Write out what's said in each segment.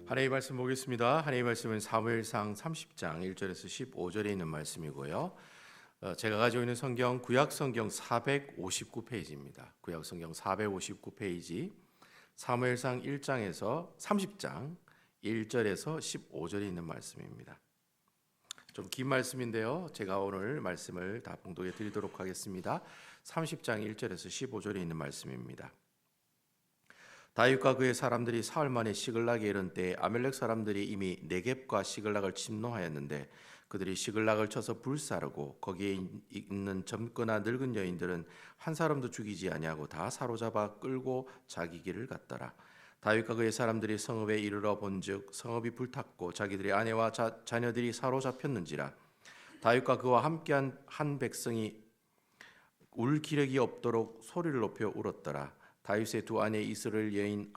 하나님의 말씀 보겠습니다. 하나님의 말씀은 사무엘상 30장 1절에서 15절에 있는 말씀이고요. 제가 가지고 있는 성경 구약 성경 459페이지입니다. 구약 성경 459페이지 사무엘상 1장에서 30장 1절에서 15절에 있는 말씀입니다. 좀 긴 말씀인데요. 제가 오늘 말씀을 다 봉독해 드리도록 하겠습니다. 30장 1절에서 15절에 있는 말씀입니다. 다윗과 그의 사람들이 사흘 만에 시글락에 이른 때에 아멜렉 사람들이 이미 네겝과 시글락을 침노하였는데 그들이 시글락을 쳐서 불사르고 거기에 있는 젊거나 늙은 여인들은 한 사람도 죽이지 아니하고 다 사로잡아 끌고 자기 길을 갔더라. 다윗과 그의 사람들이 성읍에 이르러 본즉 성읍이 불탔고 자기들의 아내와 자녀들이 사로잡혔는지라. 다윗과 그와 함께한 한 백성이 울 기력이 없도록 소리를 높여 울었더라. 다윗의 두 아내 이스라엘 여인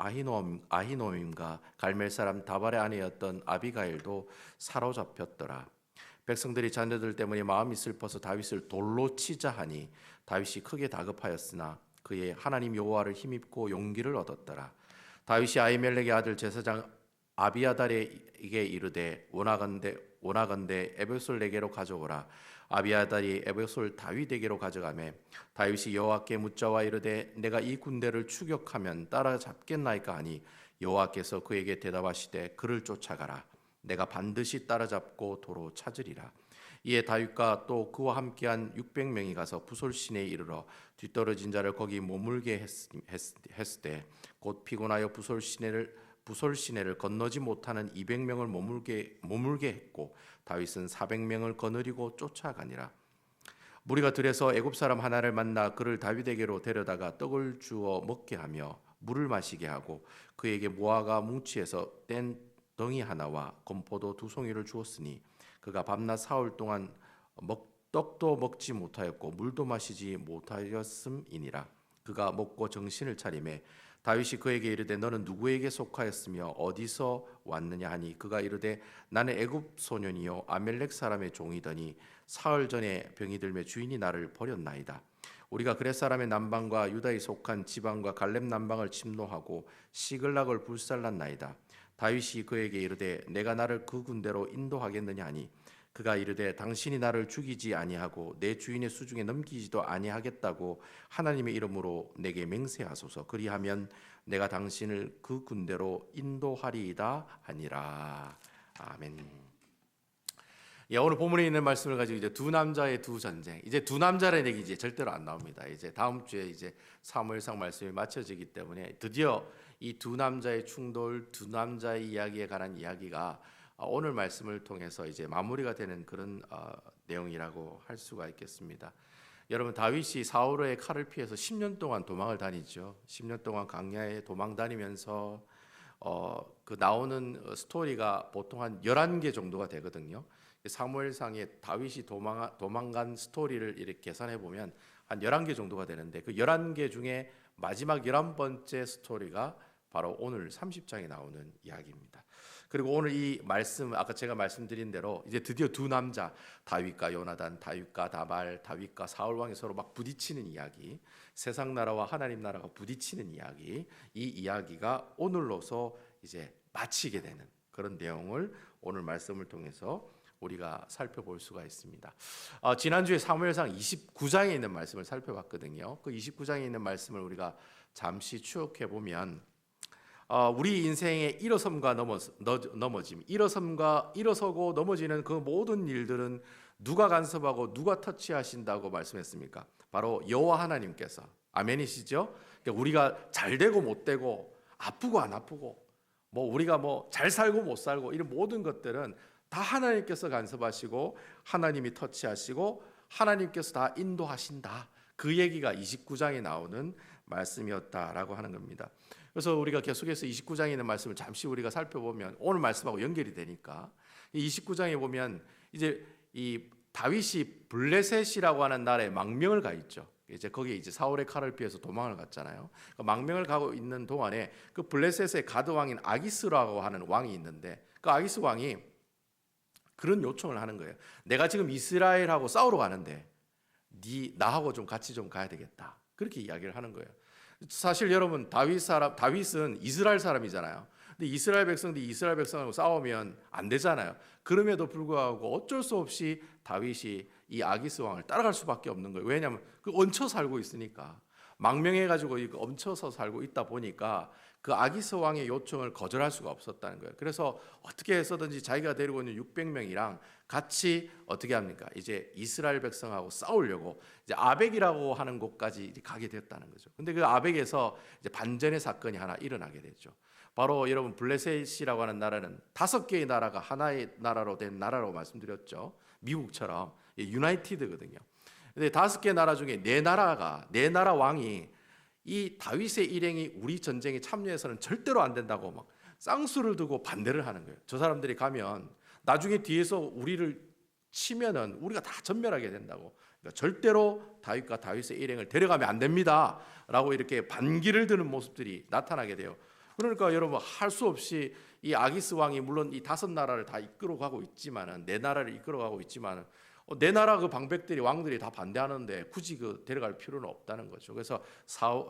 아히노임과 갈멜 사람 다발의 아내였던 아비가일도 사로잡혔더라. 백성들이 자녀들 때문에 마음이 슬퍼서 다윗을 돌로 치자 하니 다윗이 크게 다급하였으나 그의 하나님 여호와를 힘입고 용기를 얻었더라. 다윗이 아히멜렉의 아들 제사장 아비아달에게 이르되 원하건대 에베솔 내게로 가져오라. 아비아달이 에베솔 다윗에게로 가져가매 다윗이 여호와께 묻자와 이르되 내가 이 군대를 추격하면 따라잡겠나이까 하니 여호와께서 그에게 대답하시되 그를 쫓아가라. 내가 반드시 따라잡고 도로 찾으리라. 이에 다윗과 또 그와 함께한 600명이 가서 부솔시내에 이르러 뒤떨어진 자를 거기 머물게 했으되 곧 피곤하여 부솔시내를 건너지 못하는 200명을 머물게 했고 다윗은 400명을 거느리고 쫓아가니라. 무리가 들에서 애굽 사람 하나를 만나 그를 다윗에게로 데려다가 떡을 주어 먹게 하며 물을 마시게 하고 그에게 무화과 뭉치에서 뗀 덩이 하나와 건포도 2송이를 주었으니 그가 밤낮 사흘 동안 떡도 먹지 못하였고 물도 마시지 못하였음이니라. 그가 먹고 정신을 차리매 다윗이 그에게 이르되 너는 누구에게 속하였으며 어디서 왔느냐 하니 그가 이르되 나는 애굽 소년이요 아멜렉 사람의 종이더니 사흘 전에 병이 들매 주인이 나를 버렸나이다. 우리가 그렛 사람의 남방과 유다에 속한 지방과 갈렙 남방을 침노하고 시글락을 불살랐나이다. 다윗이 그에게 이르되 내가 나를 그 군대로 인도하겠느냐 하니 그가 이르되 당신이 나를 죽이지 아니하고 내 주인의 수중에 넘기지도 아니하겠다고 하나님의 이름으로 내게 맹세하소서. 그리하면 내가 당신을 그 군대로 인도하리이다 하니라. 아멘. 예, 오늘 본문에 있는 말씀을 가지고 이제 두 남자의 두 전쟁. 이제 두 남자라는 얘기 이제 절대로 안 나옵니다. 이제 다음 주에 이제 사무엘상 말씀이 마쳐지기 때문에 드디어 이 두 남자의 충돌, 두 남자의 이야기에 관한 이야기가 오늘 말씀을 통해서 이제 마무리가 되는 그런 내용이라고 할 수가 있겠습니다. 여러분 다윗이 사울의 칼을 피해서 10년 동안 도망을 다니죠. 10년 동안 광야에 도망 다니면서 그 나오는 스토리가 보통 한 11개 정도가 되거든요. 사무엘상에 다윗이 도망간 스토리를 이렇게 계산해 보면 한 11개 정도가 되는데 그 11개 중에 마지막 11번째 스토리가 바로 오늘 30장에 나오는 이야기입니다. 그리고 오늘 이 말씀 아까 제가 말씀드린 대로 이제 드디어 두 남자 다윗과 요나단, 다윗과 다발, 다윗과 사울 왕이 서로 막 부딪히는 이야기, 세상 나라와 하나님 나라가 부딪히는 이야기, 이 이야기가 오늘로서 이제 마치게 되는 그런 내용을 오늘 말씀을 통해서 우리가 살펴볼 수가 있습니다. 지난주에 사무엘상 29장에 있는 말씀을 살펴봤거든요. 그 29장에 있는 말씀을 우리가 잠시 추억해 보면 우리 인생의 일어섬과 넘어짐, 일어서고 넘어지는 그 모든 일들은 누가 간섭하고 누가 터치하신다고 말씀했습니까? 바로 여호와 하나님께서. 아멘이시죠? 그러니까 우리가 잘 되고 못 되고 아프고 안 아프고 우리가 잘 살고 못 살고 이런 모든 것들은 다 하나님께서 간섭하시고 하나님이 터치하시고 하나님께서 다 인도하신다. 그 얘기가 29장에 나오는 말씀이었다라고 하는 겁니다. 그래서 우리가 계속해서 29장에 있는 말씀을 잠시 우리가 살펴보면 오늘 말씀하고 연결이 되니까 이 29장에 보면 이제 이 다윗이 블레셋이라고 하는 나라에 망명을 가 있죠. 이제 거기에 이제 사울의 칼을 피해서 도망을 갔잖아요. 그 망명을 가고 있는 동안에 그 블레셋의 가드 왕인 아기스라고 하는 왕이 있는데 그 아기스 왕이 그런 요청을 하는 거예요. 내가 지금 이스라엘하고 싸우러 가는데 나하고 좀 같이 좀 가야 되겠다. 그렇게 이야기를 하는 거예요. 사실 여러분 다윗은 이스라엘 사람이잖아요. 근데 이스라엘 백성하고 싸우면 안 되잖아요. 그럼에도 불구하고 어쩔 수 없이 다윗이 이 아기스 왕을 따라갈 수밖에 없는 거예요. 왜냐하면 그 얹혀 살고 있으니까, 망명해가지고 이거 얹혀서 살고 있다 보니까 그 아기스 왕의 요청을 거절할 수가 없었다는 거예요. 그래서 어떻게 해서든지 자기가 데리고 있는 600명이랑 같이 어떻게 합니까? 이제 이스라엘 백성하고 싸우려고 이제 아벡이라고 하는 곳까지 가게 됐다는 거죠. 근데 그 아벡에서 이제 반전의 사건이 하나 일어나게 됐죠. 바로 여러분 블레셋이라고 하는 나라는 5개의 나라가 하나의 나라로 된 나라라고 말씀드렸죠. 미국처럼 유나이티드거든요. 근데 5개 나라 중에 4나라 왕이 이 다윗의 일행이 우리 전쟁에 참여해서는 절대로 안 된다고 막 쌍수를 두고 반대를 하는 거예요. 저 사람들이 가면 나중에 뒤에서 우리를 치면은 우리가 다 전멸하게 된다고. 그러니까 절대로 다윗과 다윗의 일행을 데려가면 안 됩니다라고 이렇게 반기를 드는 모습들이 나타나게 돼요. 그러니까 여러분 할 수 없이 이 아기스 왕이 물론 이 5나라를 다 이끌어가고 있지만은 4나라를 이끌어가고 있지만은 내 나라 그 방백들이 왕들이 다 반대하는데 굳이 그 데려갈 필요는 없다는 거죠. 그래서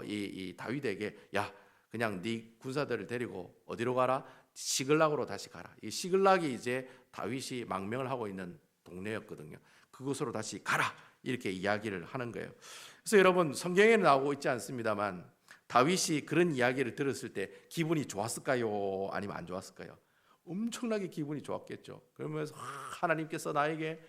이 다윗에게 야 그냥 네 군사들을 데리고 어디로 가라? 시글락으로 다시 가라. 이 시글락이 이제 다윗이 망명을 하고 있는 동네였거든요. 그곳으로 다시 가라 이렇게 이야기를 하는 거예요. 그래서 여러분 성경에는 나오고 있지 않습니다만 다윗이 그런 이야기를 들었을 때 기분이 좋았을까요? 아니면 안 좋았을까요? 엄청나게 기분이 좋았겠죠. 그러면서 하나님께서 나에게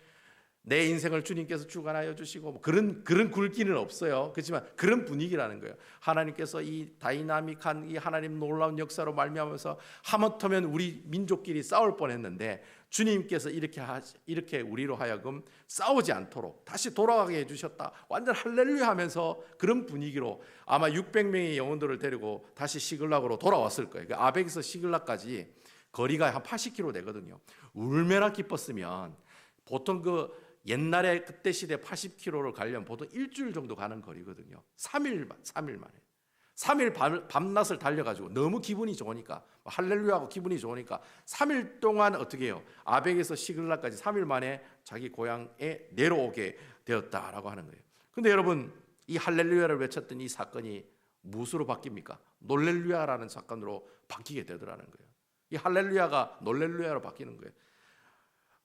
내 인생을 주님께서 주관하여 주시고 뭐 그런 굵기는 없어요. 그렇지만 그런 분위기라는 거예요. 하나님께서 이 다이나믹한 이 하나님 놀라운 역사로 말미암아서 하마터면 우리 민족끼리 싸울 뻔했는데 주님께서 이렇게 우리로 하여금 싸우지 않도록 다시 돌아가게 해주셨다. 완전 할렐루야 하면서 그런 분위기로 아마 600명의 영혼들을 데리고 다시 시글락으로 돌아왔을 거예요. 아벡에서 시글락까지 거리가 한 80km 되거든요. 얼마나 기뻤으면 보통 그 옛날에 그때 시대 80km를 가려면 보통 일주일 정도 가는 거리거든요. 3일 만에. 3일 밤낮을 달려가지고 너무 기분이 좋으니까 할렐루야하고 기분이 좋으니까 3일 동안 어떻게 해요? 아벡에서 시글락까지 3일 만에 자기 고향에 내려오게 되었다라고 하는 거예요. 근데 여러분 이 할렐루야를 외쳤던 이 사건이 무엇으로 바뀝니까? 놀렐루야라는 사건으로 바뀌게 되더라는 거예요. 이 할렐루야가 놀렐루야로 바뀌는 거예요.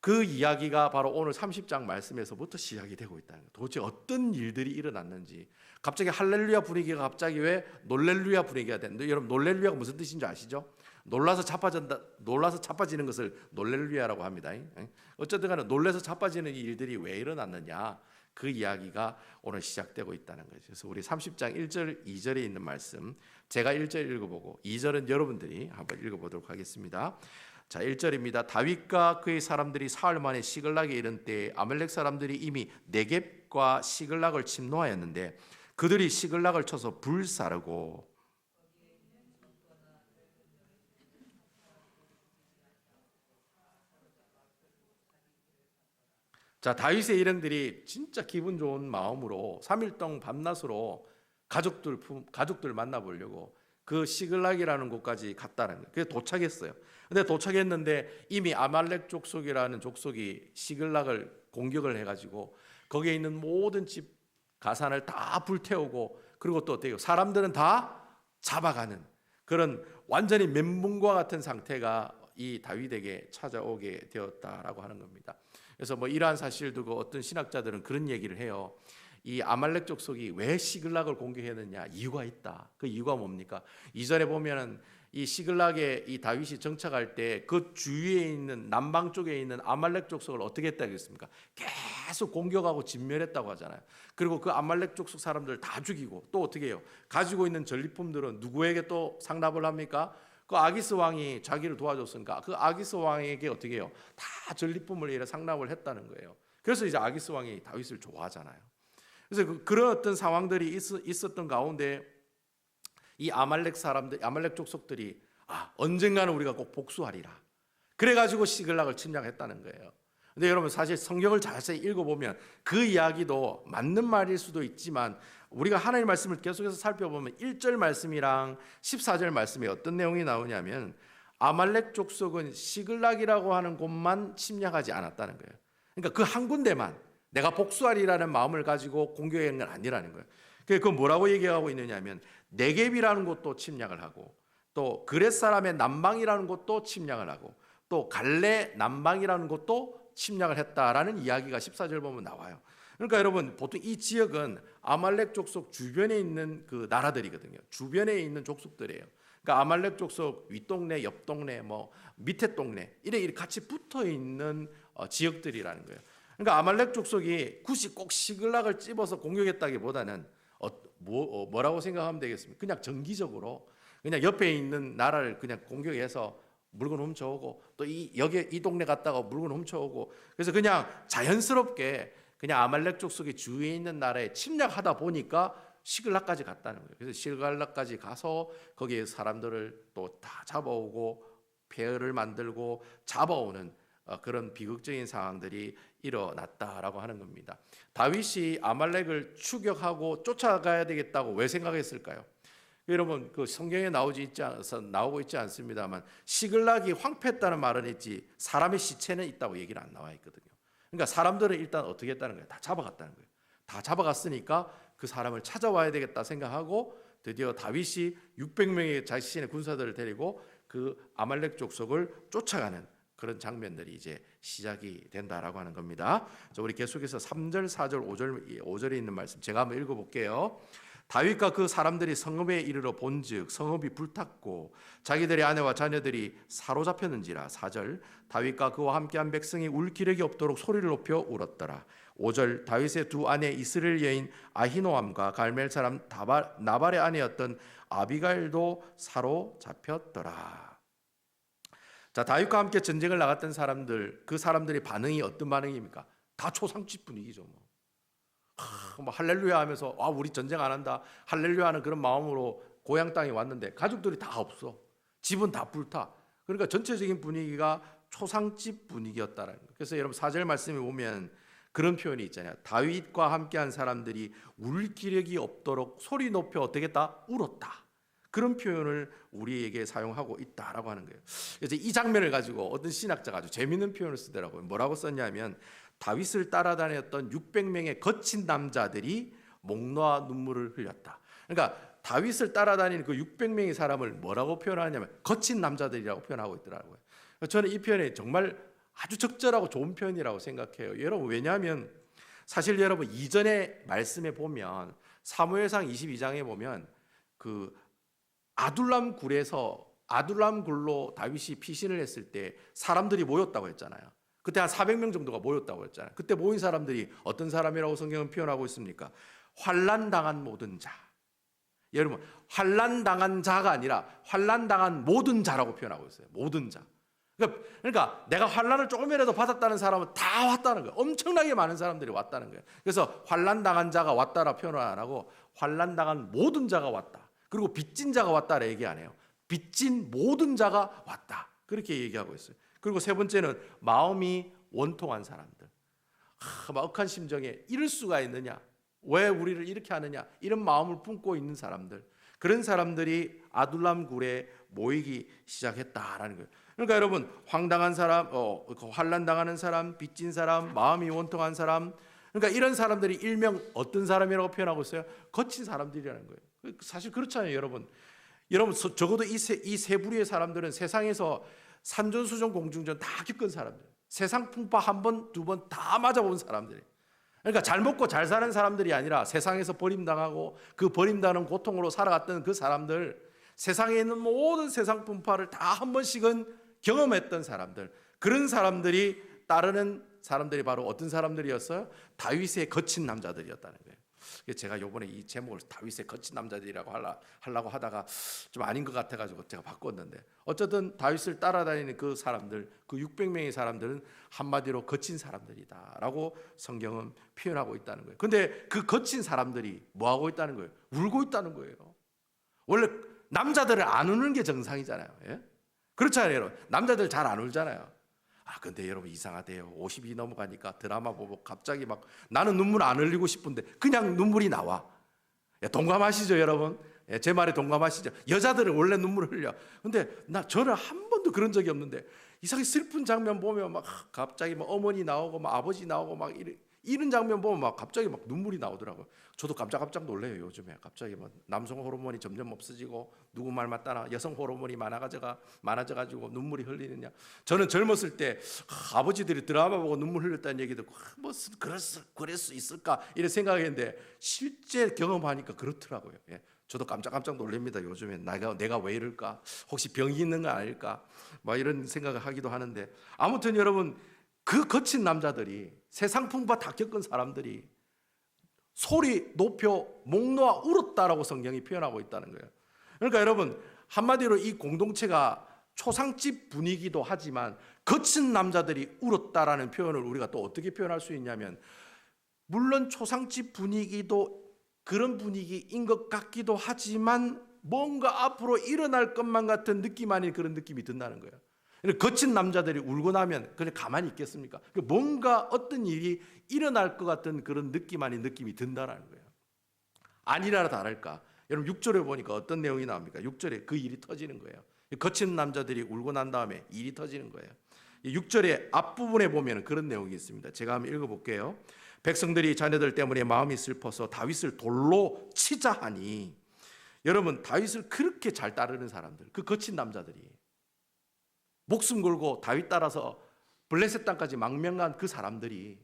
그 이야기가 바로 오늘 30장 말씀에서부터 시작이 되고 있다는 거예요. 도대체 어떤 일들이 일어났는지, 갑자기 할렐루야 분위기가 갑자기 왜 놀렐루야 분위기가 됐는데, 여러분 놀렐루야가 무슨 뜻인지 아시죠? 놀라서 자빠지는 것을 놀렐루야라고 합니다. 어쨌든 간에 놀라서 자빠지는 일들이 왜 일어났느냐, 그 이야기가 오늘 시작되고 있다는 거죠. 그래서 우리 30장 1절 2절에 있는 말씀 제가 1절 읽어보고 2절은 여러분들이 한번 읽어보도록 하겠습니다. 자, 1절입니다. 다윗과 그의 사람들이 사흘 만에 시글락에 이른 때에 아말렉 사람들이 이미 네겝과 시글락을 침노하였는데 그들이 시글락을 쳐서 불사르고 자, 다윗의 일행들이 진짜 기분 좋은 마음으로 3일 동안 밤낮으로 가족들 만나보려고 그 시글락이라는 곳까지 갔다는 거예요. 그래서 도착했어요. 근데 도착했는데 이미 아말렉 족속이라는 족속이 시글락을 공격을 해가지고 거기에 있는 모든 집 가산을 다 불태우고 그리고 또 어때요? 사람들은 다 잡아가는 그런 완전히 멘붕과 같은 상태가 이 다윗에게 찾아오게 되었다라고 하는 겁니다. 그래서 뭐 이러한 사실을 두고 어떤 신학자들은 그런 얘기를 해요. 이 아말렉 족속이 왜 시글락을 공격했느냐 이유가 있다. 그 이유가 뭡니까? 이전에 보면은 이 시글락에 이 다윗이 정착할 때 그 주위에 있는 남방 쪽에 있는 아말렉 족속을 어떻게 했다고 했습니까? 계속 공격하고 진멸했다고 하잖아요. 그리고 그 아말렉 족속 사람들 다 죽이고 또 어떻게 해요? 가지고 있는 전리품들은 누구에게 또 상납을 합니까? 그 아기스 왕이 자기를 도와줬으니까 그 아기스 왕에게 어떻게 해요? 다 전리품을 이래 상납을 했다는 거예요. 그래서 이제 아기스 왕이 다윗을 좋아하잖아요. 그래서 그런 어떤 상황들이 있었던 가운데 이 아말렉 족속들이 언젠가는 우리가 꼭 복수하리라. 그래가지고 시글락을 침략했다는 거예요. 근데 여러분 사실 성경을 자세히 읽어보면 그 이야기도 맞는 말일 수도 있지만 우리가 하나님의 말씀을 계속해서 살펴보면 1절 말씀이랑 14절 말씀에 어떤 내용이 나오냐면 아말렉 족속은 시글락이라고 하는 곳만 침략하지 않았다는 거예요. 그러니까 그 한 군데만 내가 복수하리라는 마음을 가지고 공격한 건 아니라는 거예요. 그 뭐라고 얘기하고 있느냐 하면 네겝이라는 곳도 침략을 하고 또 그렛 사람의 남방이라는 곳도 침략을 하고 또 갈레 남방이라는 곳도 침략을 했다라는 이야기가 14절 보면 나와요. 그러니까 여러분 보통 이 지역은 아말렉 족속 주변에 있는 그 나라들이거든요. 주변에 있는 족속들이에요. 그러니까 아말렉 족속 윗동네, 옆동네, 뭐 밑에 동네 이렇게 같이 붙어 있는 지역들이라는 거예요. 그러니까 아말렉 족속이 굳이 꼭 시글락을 찝어서 공격했다기보다는 뭐라고 생각하면 되겠습니까? 그냥 정기적으로 그냥 옆에 있는 나라를 그냥 공격해서 물건 훔쳐오고 또 이 동네 갔다가 물건 훔쳐오고 그래서 그냥 자연스럽게 그냥 아말렉 족속이 주위에 있는 나라에 침략하다 보니까 시글락까지 갔다는 거예요. 그래서 시글락까지 가서 거기에 사람들을 또 다 잡아오고 폐허를 만들고 잡아오는 그런 비극적인 상황들이 일어났다라고 하는 겁니다. 다윗이 아말렉을 추격하고 쫓아가야 되겠다고 왜 생각했을까요? 여러분 그 성경에 나오고 있지 않습니다만 시글락이 황폐했다는 말은 있지 사람의 시체는 있다고 얘기는 안 나와 있거든요. 그러니까 사람들은 일단 어떻게 했다는 거예요? 다 잡아갔다는 거예요. 다 잡아갔으니까 그 사람을 찾아와야 되겠다 생각하고 드디어 다윗이 600명의 자신의 군사들을 데리고 그 아말렉 족속을 쫓아가는 그런 장면들이 이제 시작이 된다라고 하는 겁니다. 자, 우리 계속해서 3절, 4절, 5절에 있는 말씀 제가 한번 읽어볼게요. 다윗과 그 사람들이 성읍에 이르러 본즉 성읍이 불탔고 자기들의 아내와 자녀들이 사로잡혔는지라. 4절 다윗과 그와 함께한 백성이 울 기력이 없도록 소리를 높여 울었더라. 5절 다윗의 두 아내 이스라엘 여인 아히노암과 갈멜 사람 나발의 아내였던 아비가일도 사로잡혔더라. 자, 다윗과 함께 전쟁을 나갔던 사람들, 그 사람들의 반응이 어떤 반응입니까? 다 초상집 분위기죠. 뭐 할렐루야 하면서 우리 전쟁 안 한다 할렐루야 하는 그런 마음으로 고향 땅에 왔는데 가족들이 다 없어. 집은 다 불타. 그러니까 전체적인 분위기가 초상집 분위기였다라는 거예요. 그래서 여러분 4절 말씀에 보면 그런 표현이 있잖아요. 다윗과 함께한 사람들이 울 기력이 없도록 소리 높여 어떻게 했다? 울었다. 그런 표현을 우리에게 사용하고 있다라고 하는 거예요. 그래서 이 장면을 가지고 어떤 신학자가 아주 재밌는 표현을 쓰더라고요. 뭐라고 썼냐면 다윗을 따라다녔던 600명의 거친 남자들이 목 놓아 눈물을 흘렸다. 그러니까 다윗을 따라다니는 그 600명의 사람을 뭐라고 표현하냐면 거친 남자들이라고 표현하고 있더라고요. 저는 이 표현이 정말 아주 적절하고 좋은 표현이라고 생각해요. 여러분 왜냐하면 사실 여러분 이전의 말씀에 보면 사무엘상 22장에 보면 그 아둘람 굴로 다윗이 피신을 했을 때 사람들이 모였다고 했잖아요. 그때 한 400명 정도가 모였다고 했잖아요. 그때 모인 사람들이 어떤 사람이라고 성경은 표현하고 있습니까? 환난당한 모든 자. 여러분 환난당한 자가 아니라 환난당한 모든 자라고 표현하고 있어요. 모든 자. 그러니까 내가 환난을 조금이라도 받았다는 사람은 다 왔다는 거예요. 엄청나게 많은 사람들이 왔다는 거예요. 그래서 환난당한 자가 왔다라 표현을 안 하고 환난당한 모든 자가 왔다. 그리고 빚진 자가 왔다라 얘기 안 해요. 빚진 모든 자가 왔다. 그렇게 얘기하고 있어요. 그리고 세 번째는 마음이 원통한 사람들. 억한 심정에 이럴 수가 있느냐? 왜 우리를 이렇게 하느냐? 이런 마음을 품고 있는 사람들. 그런 사람들이 아둘람 굴에 모이기 시작했다라는 거예요. 그러니까 여러분 황당한 사람, 환난 당하는 사람, 빚진 사람, 마음이 원통한 사람. 그러니까 이런 사람들이 일명 어떤 사람이라고 표현하고 있어요? 거친 사람들이라는 거예요. 사실 그렇잖아요, 여러분. 여러분 적어도 이 세 부류의 사람들은 세상에서 산전수전 공중전 다 겪은 사람들. 세상 풍파 한 번, 두 번 다 맞아본 사람들이에요. 그러니까 잘 먹고 잘 사는 사람들이 아니라 세상에서 버림당하고 그 버림당하는 고통으로 살아갔던 그 사람들, 세상에 있는 모든 세상 풍파를 다 한 번씩은 경험했던 사람들, 그런 사람들이 따르는 사람들이 바로 어떤 사람들이었어요? 다윗의 거친 남자들이었다는 거예요. 제가 이번에 이 제목을 다윗의 거친 남자들이라고 하려고 하다가 좀 아닌 것 같아가지고 제가 바꿨는데, 어쨌든 다윗을 따라다니는 그 사람들, 그 600명의 사람들은 한마디로 거친 사람들이다라고 성경은 표현하고 있다는 거예요. 근데 그 거친 사람들이 뭐하고 있다는 거예요? 울고 있다는 거예요. 원래 남자들을 안 우는 게 정상이잖아요. 예? 그렇잖아요, 여러분. 남자들 잘 안 울잖아요. 근데 여러분 이상하대요. 50이 넘어가니까 드라마 보고 갑자기 막 나는 눈물 안 흘리고 싶은데 그냥 눈물이 나와. 동감하시죠, 여러분? 제 말에 동감하시죠? 여자들은 원래 눈물을 흘려. 근데 저는 한 번도 그런 적이 없는데 이상하게 슬픈 장면 보면 막 갑자기 막 어머니 나오고 막 아버지 나오고 막 이런 장면 보면 막 갑자기 막 눈물이 나오더라고요. 저도 깜짝깜짝 놀래요. 요즘에 갑자기 막 남성 호르몬이 점점 없어지고 누구 말만 따라 여성 호르몬이 많아져가지고 눈물이 흘리느냐. 저는 젊었을 때 아버지들이 드라마 보고 눈물 흘렸다는 얘기 듣고 뭐 그럴 수 있을까 이런 생각했는데 실제 경험하니까 그렇더라고요. 예. 저도 깜짝깜짝 놀랍니다. 요즘에 내가 왜 이럴까? 혹시 병이 있는 거 아닐까? 막 이런 생각을 하기도 하는데 아무튼 여러분 그 거친 남자들이 세상 풍파 다 겪은 사람들이 소리 높여 목 놓아 울었다라고 성경이 표현하고 있다는 거예요. 그러니까 여러분 한마디로 이 공동체가 초상집 분위기도 하지만 거친 남자들이 울었다라는 표현을 우리가 또 어떻게 표현할 수 있냐면 물론 초상집 분위기도 그런 분위기인 것 같기도 하지만 뭔가 앞으로 일어날 것만 같은 느낌 아닌 그런 느낌이 든다는 거예요. 거친 남자들이 울고 나면 그냥 가만히 있겠습니까? 뭔가 어떤 일이 일어날 것 같은 그런 느낌 아닌 느낌이 든다는 거예요. 아니라 다를까? 여러분 6절에 보니까 어떤 내용이 나옵니까? 6절에 그 일이 터지는 거예요. 거친 남자들이 울고 난 다음에 일이 터지는 거예요. 6절의 앞부분에 보면 그런 내용이 있습니다. 제가 한번 읽어볼게요. 백성들이 자녀들 때문에 마음이 슬퍼서 다윗을 돌로 치자 하니, 여러분 다윗을 그렇게 잘 따르는 사람들, 그 거친 남자들이 목숨 걸고 다윗 따라서 블레셋 땅까지 망명한 그 사람들이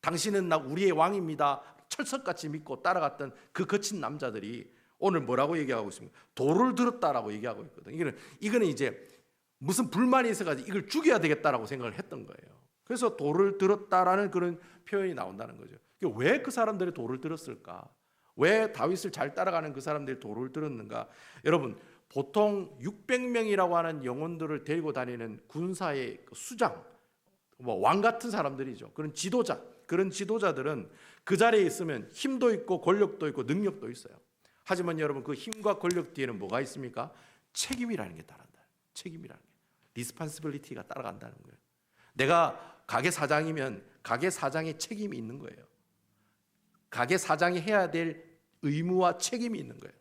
당신은 우리의 왕입니다 철석같이 믿고 따라갔던 그 거친 남자들이 오늘 뭐라고 얘기하고 있습니까? 돌을 들었다라고 얘기하고 있거든요. 이거는 이제 무슨 불만이 있어가지고 이걸 죽여야 되겠다라고 생각을 했던 거예요. 그래서 돌을 들었다라는 그런 표현이 나온다는 거죠. 왜 그 사람들이 돌을 들었을까? 왜 다윗을 잘 따라가는 그 사람들이 돌을 들었는가? 여러분 보통 600명이라고 하는 영혼들을 데리고 다니는 군사의 수장, 왕 같은 사람들이죠. 그런 지도자, 그런 지도자들은 그 자리에 있으면 힘도 있고 권력도 있고 능력도 있어요. 하지만 여러분 그 힘과 권력 뒤에는 뭐가 있습니까? 책임이라는 게 따른다. 책임이라는 게, 리스폰시빌리티가 따라간다는 거예요. 내가 가게 사장이면 가게 사장의 책임이 있는 거예요. 가게 사장이 해야 될 의무와 책임이 있는 거예요.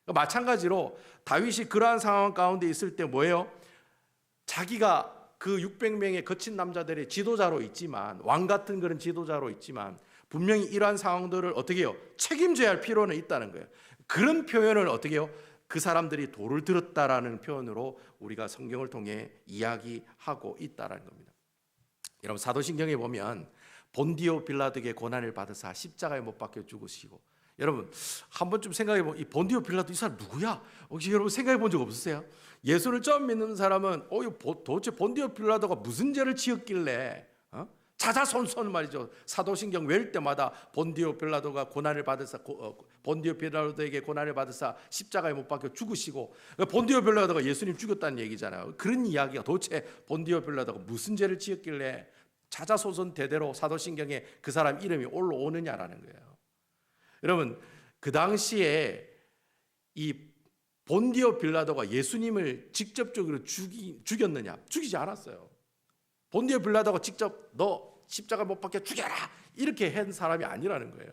마찬가지로 다윗이 그러한 상황 가운데 있을 때 뭐예요? 자기가 그 600명의 거친 남자들의 지도자로 있지만, 왕 같은 그런 지도자로 있지만 분명히 이러한 상황들을 어떻게 해요? 책임져야 할 필요는 있다는 거예요. 그런 표현을 어떻게 해요? 그 사람들이 돌을 들었다라는 표현으로 우리가 성경을 통해 이야기하고 있다라는 겁니다. 여러분 사도신경에 보면 본디오 빌라도에게 고난을 받으사 십자가에 못 박혀 죽으시고, 여러분 한 번쯤 생각해 보면 이 본디오 빌라도 이 사람 누구야? 혹시 여러분 생각해 본 적 없으세요? 예수를 처음 믿는 사람은 도대체 본디오 빌라도가 무슨 죄를 지었길래 자자손손 말이죠. 사도신경 외울 때마다 본디오 빌라도가 고난을 받으사 본디오 빌라도에게 고난을 받으사 십자가에 못 박혀 죽으시고, 본디오 빌라도가 예수님 죽였다는 얘기잖아요. 그런 이야기가 도대체 본디오 빌라도가 무슨 죄를 지었길래 자자손손 대대로 사도신경에 그 사람 이름이 올라오느냐라는 거예요. 여러분 그 당시에 이 본디오 빌라도가 예수님을 직접적으로 죽였느냐? 죽이지 않았어요. 본디오 빌라도가 직접 너 십자가 못 박혀 죽여라 이렇게 한 사람이 아니라는 거예요.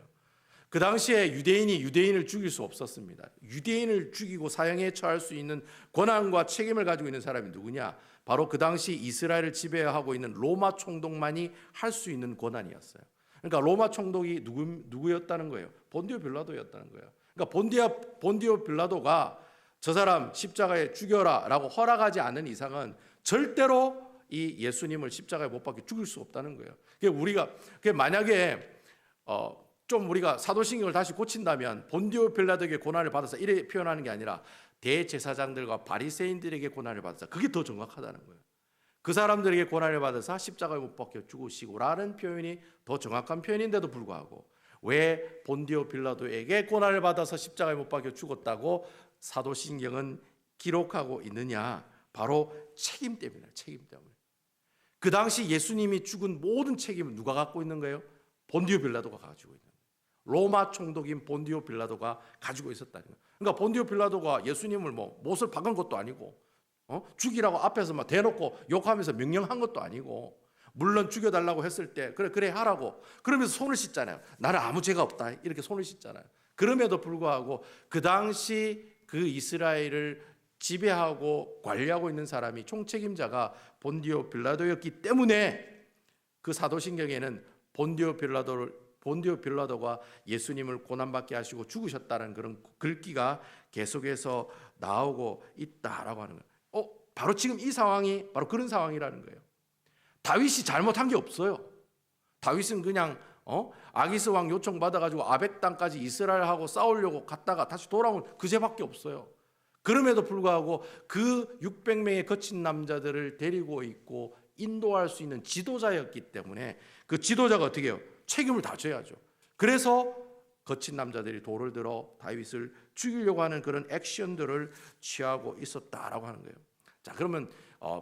그 당시에 유대인이 유대인을 죽일 수 없었습니다. 유대인을 죽이고 사형에 처할 수 있는 권한과 책임을 가지고 있는 사람이 누구냐? 바로 그 당시 이스라엘을 지배하고 있는 로마 총독만이 할 수 있는 권한이었어요. 그러니까 로마 총독이 누구였다는 거예요? 본디오 빌라도였다는 거예요. 그러니까 본디오 빌라도가 저 사람 십자가에 죽여라라고 허락하지 않는 이상은 절대로 이 예수님을 십자가에 못 박혀 죽일 수 없다는 거예요. 우리가 만약에 좀 우리가 사도신경을 다시 고친다면 본디오 빌라도에게 고난을 받아서 이래 표현하는 게 아니라 대제사장들과 바리새인들에게 고난을 받아서, 그게 더 정확하다는 거예요. 그 사람들에게 고난을 받아서 십자가에 못 박혀 죽으시고라는 표현이 더 정확한 표현인데도 불구하고 왜 본디오 빌라도에게 고난을 받아서 십자가에 못 박혀 죽었다고 사도신경은 기록하고 있느냐? 바로 책임 때문이에요. 책임 때문에. 그 당시 예수님이 죽은 모든 책임을 누가 갖고 있는 거예요? 본디오 빌라도가 가지고 있는 거예요. 로마 총독인 본디오 빌라도가 가지고 있었다는 거예요. 그러니까 본디오 빌라도가 예수님을 못을 박은 것도 아니고 죽이라고 앞에서 막 대놓고 욕하면서 명령한 것도 아니고, 물론 죽여달라고 했을 때 그래 하라고 그러면서 손을 씻잖아요. 나는 아무 죄가 없다 이렇게 손을 씻잖아요. 그럼에도 불구하고 그 당시 그 이스라엘을 지배하고 관리하고 있는 사람이 총책임자가 본디오 빌라도였기 때문에 그 사도신경에는 본디오 빌라도가 예수님을 고난받게 하시고 죽으셨다는 그런 글귀가 계속해서 나오고 있다라고 하는 거예요. 바로 지금 이 상황이 바로 그런 상황이라는 거예요. 다윗이 잘못한 게 없어요. 다윗은 그냥 아기스 왕 요청 받아가지고 아벡 땅까지 이스라엘하고 싸우려고 갔다가 다시 돌아온 그제밖에 없어요. 그럼에도 불구하고 그 600명의 거친 남자들을 데리고 있고 인도할 수 있는 지도자였기 때문에 그 지도자가 어떻게 해요? 책임을 다 져야죠. 그래서 거친 남자들이 돌을 들어 다윗을 죽이려고 하는 그런 액션들을 취하고 있었다라고 하는 거예요. 자, 그러면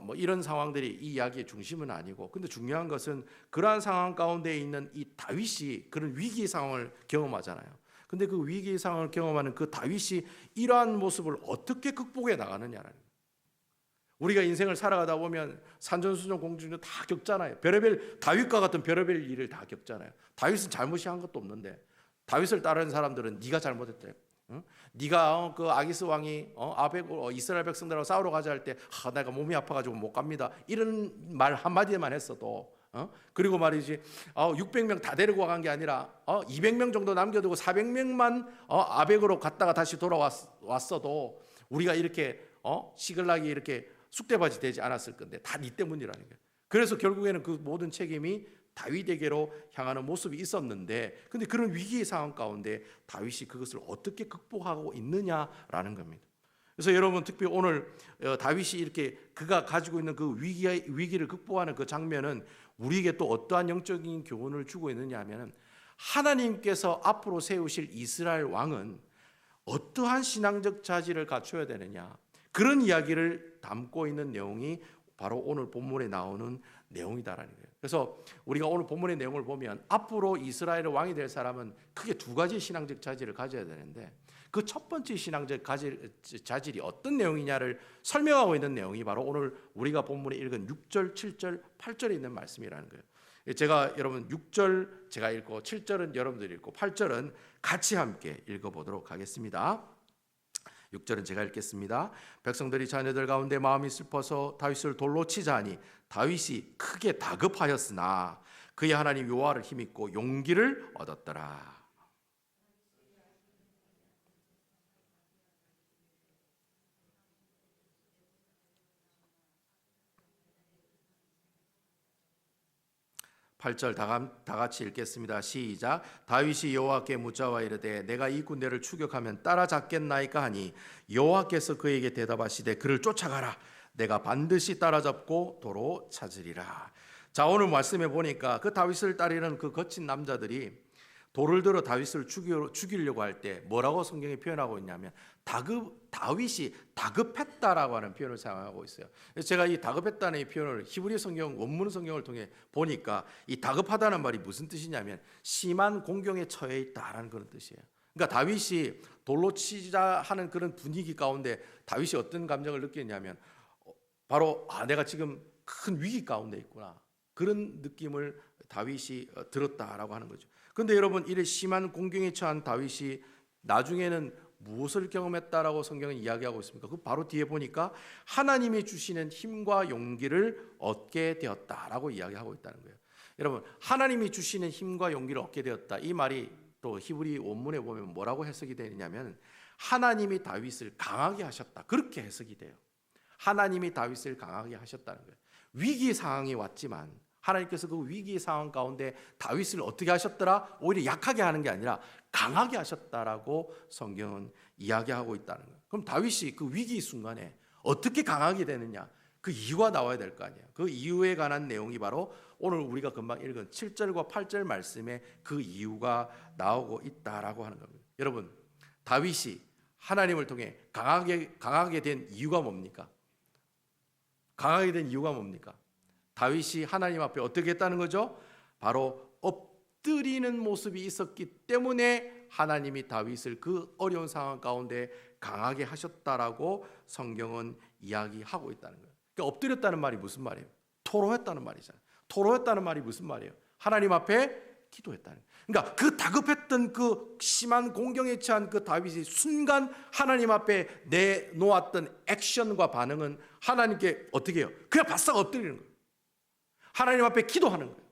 뭐 이런 상황들이 이 이야기의 중심은 아니고, 근데 중요한 것은 그러한 상황 가운데 있는 이 다윗이 그런 위기 상황을 경험하잖아요. 근데 그 위기 상황을 경험하는 그 다윗이 이러한 모습을 어떻게 극복해 나가느냐라는 거예요. 우리가 인생을 살아가다 보면 산전수전 공중전 다 겪잖아요. 별의별 다윗과 같은 별의별 일을 다 겪잖아요. 다윗은 잘못이 한 것도 없는데 다윗을 따르는 사람들은 네가 잘못했대. 응? 네가 그 아기스 왕이 이스라엘 백성들하고 싸우러 가자 할 때 내가 몸이 아파가지고 못 갑니다. 이런 말 한마디만 했어도 그리고 말이지 600명 다 데리고 간 게 아니라 200명 정도 남겨두고 400명만 아벡으로 갔다가 다시 돌아왔어도 우리가 이렇게 시글락이 이렇게 쑥대밭이 되지 않았을 건데 다 네 때문이라는 거예요. 그래서 결국에는 그 모든 책임이 다윗에게로 향하는 모습이 있었는데, 근데 그런 위기의 상황 가운데 다윗이 그것을 어떻게 극복하고 있느냐라는 겁니다. 그래서 여러분, 특히 오늘 다윗이 이렇게 그가 가지고 있는 그 위기를 극복하는 그 장면은 우리에게 또 어떠한 영적인 교훈을 주고 있느냐 하면, 하나님께서 앞으로 세우실 이스라엘 왕은 어떠한 신앙적 자질을 갖춰야 되느냐, 그런 이야기를 담고 있는 내용이 바로 오늘 본문에 나오는 내용이다라는 거예요. 그래서 우리가 오늘 본문의 내용을 보면 앞으로 이스라엘의 왕이 될 사람은 크게 두 가지 신앙적 자질을 가져야 되는데, 그 첫 번째 신앙적 자질이 어떤 내용이냐를 설명하고 있는 내용이 바로 오늘 우리가 본문에 읽은 6절, 7절, 8절에 있는 말씀이라는 거예요. 제가 여러분 6절 제가 읽고 7절은 여러분들이 읽고 8절은 같이 함께 읽어보도록 하겠습니다. 6절은 제가 읽겠습니다. 백성들이 자녀들 가운데 마음이 슬퍼서 다윗을 돌로 치자 하니 다윗이 크게 다급하였으나 그의 하나님 여호와를 힘입고 용기를 얻었더라. 8절 다 같이 읽겠습니다. 시작. 다윗이 여호와께 묻자와 이르되 내가 이 군대를 추격하면 따라잡겠나이까 하니 여호와께서 그에게 대답하시되 그를 쫓아가라. 내가 반드시 따라잡고 도로 찾으리라. 자, 오늘 말씀해 보니까 그 다윗을 따르는 그 거친 남자들이 돌을 들어 다윗을 죽이려고 할 때 뭐라고 성경이 표현하고 있냐면 다윗이 다급했다라고 하는 표현을 사용하고 있어요. 제가 이 다급했다는 이 표현을 히브리 성경 원문 성경을 통해 보니까 이 다급하다는 말이 무슨 뜻이냐면 심한 공경에 처해 있다라는 그런 뜻이에요. 그러니까 다윗이 돌로 치자 하는 그런 분위기 가운데 다윗이 어떤 감정을 느꼈냐면 바로 내가 지금 큰 위기 가운데 있구나, 그런 느낌을 다윗이 들었다라고 하는 거죠. 그런데 여러분, 이래 심한 공경에 처한 다윗이 나중에는 무엇을 경험했다라고 성경은 이야기하고 있습니까? 그 바로 뒤에 보니까 하나님이 주시는 힘과 용기를 얻게 되었다라고 이야기하고 있다는 거예요. 여러분, 하나님이 주시는 힘과 용기를 얻게 되었다, 이 말이 또 히브리 원문에 보면 뭐라고 해석이 되느냐면 하나님이 다윗을 강하게 하셨다, 그렇게 해석이 돼요. 하나님이 다윗을 강하게 하셨다는 거예요. 위기 상황이 왔지만 하나님께서 그 위기 상황 가운데 다윗을 어떻게 하셨더라? 오히려 약하게 하는 게 아니라 강하게 하셨다라고 성경은 이야기하고 있다는 거예요. 그럼 다윗이 그 위기 순간에 어떻게 강하게 되느냐? 그 이유가 나와야 될 거 아니에요. 그 이유에 관한 내용이 바로 오늘 우리가 금방 읽은 7절과 8절 말씀에 그 이유가 나오고 있다라고 하는 겁니다. 여러분, 다윗이 하나님을 통해 강하게 된 이유가 뭡니까? 강하게 된 이유가 뭡니까? 다윗이 하나님 앞에 어떻게 했다는 거죠? 바로 엎드리는 모습이 있었기 때문에 하나님이 다윗을 그 어려운 상황 가운데 강하게 하셨다라고 성경은 이야기하고 있다는 거예요. 그러니까 엎드렸다는 말이 무슨 말이에요? 토로했다는 말이잖아요. 토로했다는 말이 무슨 말이에요? 하나님 앞에 기도했다는 거예요. 그러니까 그 다급했던 그 심한 공경에 처한 그 다윗이 순간 하나님 앞에 내놓았던 액션과 반응은 하나님께 어떻게 해요? 그냥 바싹 엎드리는 거예요. 하나님 앞에 기도하는 거예요.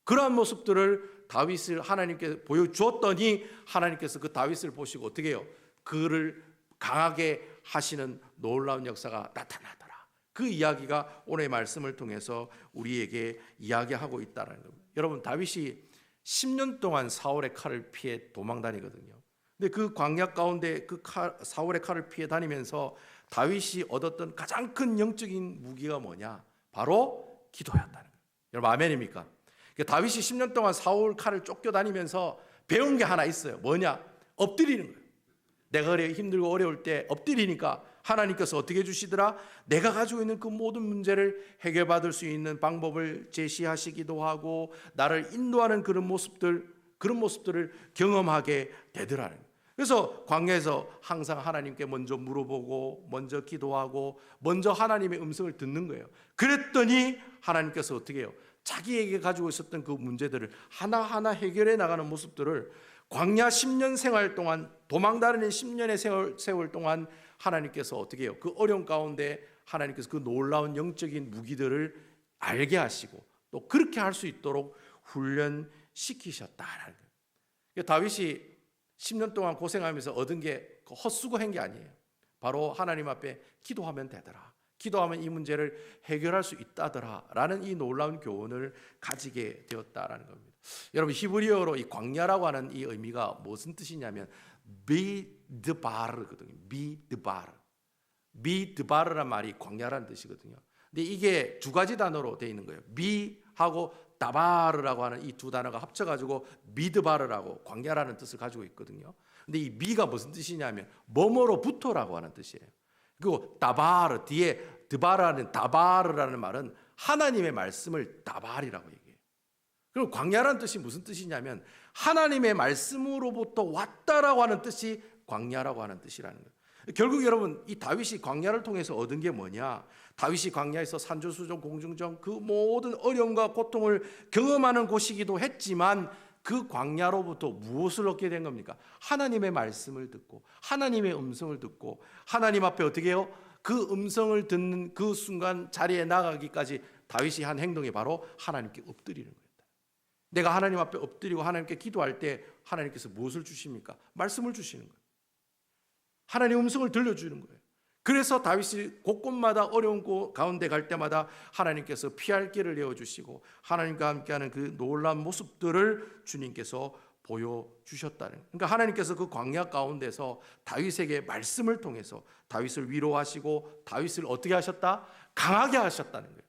그러한 모습들을 다윗을 하나님께 보여주었더니 하나님께서 그 다윗을 보시고 어떻게 해요? 그를 강하게 하시는 놀라운 역사가 나타나더라. 그 이야기가 오늘의 말씀을 통해서 우리에게 이야기하고 있다는 겁니다. 여러분, 다윗이 10년 동안 사울의 칼을 피해 도망 다니거든요. 근데 그 광야 가운데 사울의 칼을 피해 다니면서 다윗이 얻었던 가장 큰 영적인 무기가 뭐냐? 바로 기도였다는 거예요. 여러분, 아멘입니까? 다윗이 10년 동안 사울 칼을 쫓겨다니면서 배운 게 하나 있어요. 뭐냐? 엎드리는 거예요. 내가 그래 힘들고 어려울 때 엎드리니까 하나님께서 어떻게 해주시더라? 내가 가지고 있는 그 모든 문제를 해결받을 수 있는 방법을 제시하시기도 하고 나를 인도하는 그런 모습들을 경험하게 되더라는 거예요. 그래서 광야에서 항상 하나님께 먼저 물어보고 먼저 기도하고 먼저 하나님의 음성을 듣는 거예요. 그랬더니 하나님께서 어떻게 해요? 자기에게 가지고 있었던 그 문제들을 하나하나 해결해 나가는 모습들을 광야 10년 생활 동안, 도망다니는 10년의 세월 동안 하나님께서 어떻게 해요? 그 어려운 가운데 하나님께서 그 놀라운 영적인 무기들을 알게 하시고 또 그렇게 할 수 있도록 훈련시키셨다라는 거예요. 다윗이 10년 동안 고생하면서 얻은 게 헛수고한 게 아니에요. 바로 하나님 앞에 기도하면 되더라. 기도하면 이 문제를 해결할 수 있다더라 라는 이 놀라운 교훈을 가지게 되었다라는 겁니다. 여러분, 히브리어로 이 광야라고 하는 이 의미가 무슨 뜻이냐면 미드바르거든요. 미드바르란 말이 광야라는 뜻이거든요. 근데 이게 두 가지 단어로 되어 있는 거예요. 미하고 다바르라고 하는 이 두 단어가 합쳐가지고 미드바르라고 광야라는 뜻을 가지고 있거든요. 근데 이 미가 무슨 뜻이냐면 뭐뭐로부터라고 하는 뜻이에요. 그리고 다바르 뒤에 드바르라는 다바르라는 말은 하나님의 말씀을 다발이라고 얘기해요. 그리고 광야라는 뜻이 무슨 뜻이냐면 하나님의 말씀으로부터 왔다라고 하는 뜻이 광야라고 하는 뜻이라는 거예요. 결국 여러분, 이 다윗이 광야를 통해서 얻은 게 뭐냐? 다윗이 광야에서 산조수종, 공중정 그 모든 어려움과 고통을 경험하는 곳이기도 했지만 그 광야로부터 무엇을 얻게 된 겁니까? 하나님의 말씀을 듣고 하나님의 음성을 듣고 하나님 앞에 어떻게 해요? 그 음성을 듣는 그 순간 자리에 나가기까지 다윗이 한 행동이 바로 하나님께 엎드리는 거예요. 내가 하나님 앞에 엎드리고 하나님께 기도할 때 하나님께서 무엇을 주십니까? 말씀을 주시는 거예요. 하나님의 음성을 들려주는 거예요. 그래서 다윗이 곳곳마다 어려운 가운데 갈 때마다 하나님께서 피할 길을 내어주시고 하나님과 함께하는 그 놀라운 모습들을 주님께서 보여주셨다는 거예요. 그러니까 하나님께서 그 광야 가운데서 다윗에게 말씀을 통해서 다윗을 위로하시고 다윗을 어떻게 하셨다? 강하게 하셨다는 거예요.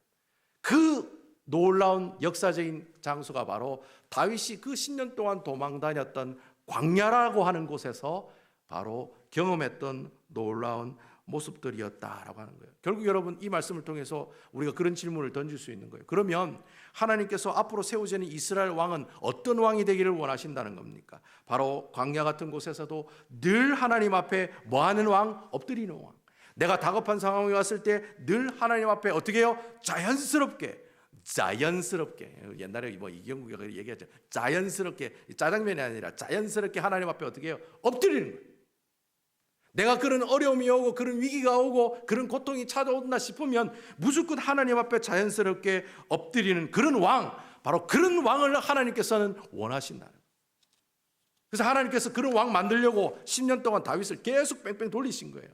그 놀라운 역사적인 장소가 바로 다윗이 그 10년 동안 도망 다녔던 광야라고 하는 곳에서 바로 경험했던 놀라운 모습들이었다라고 하는 거예요. 결국 여러분, 이 말씀을 통해서 우리가 그런 질문을 던질 수 있는 거예요. 그러면 하나님께서 앞으로 세우시는 이스라엘 왕은 어떤 왕이 되기를 원하신다는 겁니까? 바로 광야 같은 곳에서도 늘 하나님 앞에 뭐하는 왕? 엎드리는 왕. 내가 다급한 상황이 왔을 때 늘 하나님 앞에 어떻게 해요? 자연스럽게 옛날에 뭐 이경국이가 얘기하죠. 자연스럽게, 짜장면이 아니라 자연스럽게 하나님 앞에 어떻게 해요? 엎드리는 거예요. 내가 그런 어려움이 오고 그런 위기가 오고 그런 고통이 찾아온다 싶으면 무조건 하나님 앞에 자연스럽게 엎드리는 그런 왕, 바로 그런 왕을 하나님께서는 원하신다는 거예요. 그래서 하나님께서 그런 왕 만들려고 10년 동안 다윗을 계속 뺑뺑 돌리신 거예요.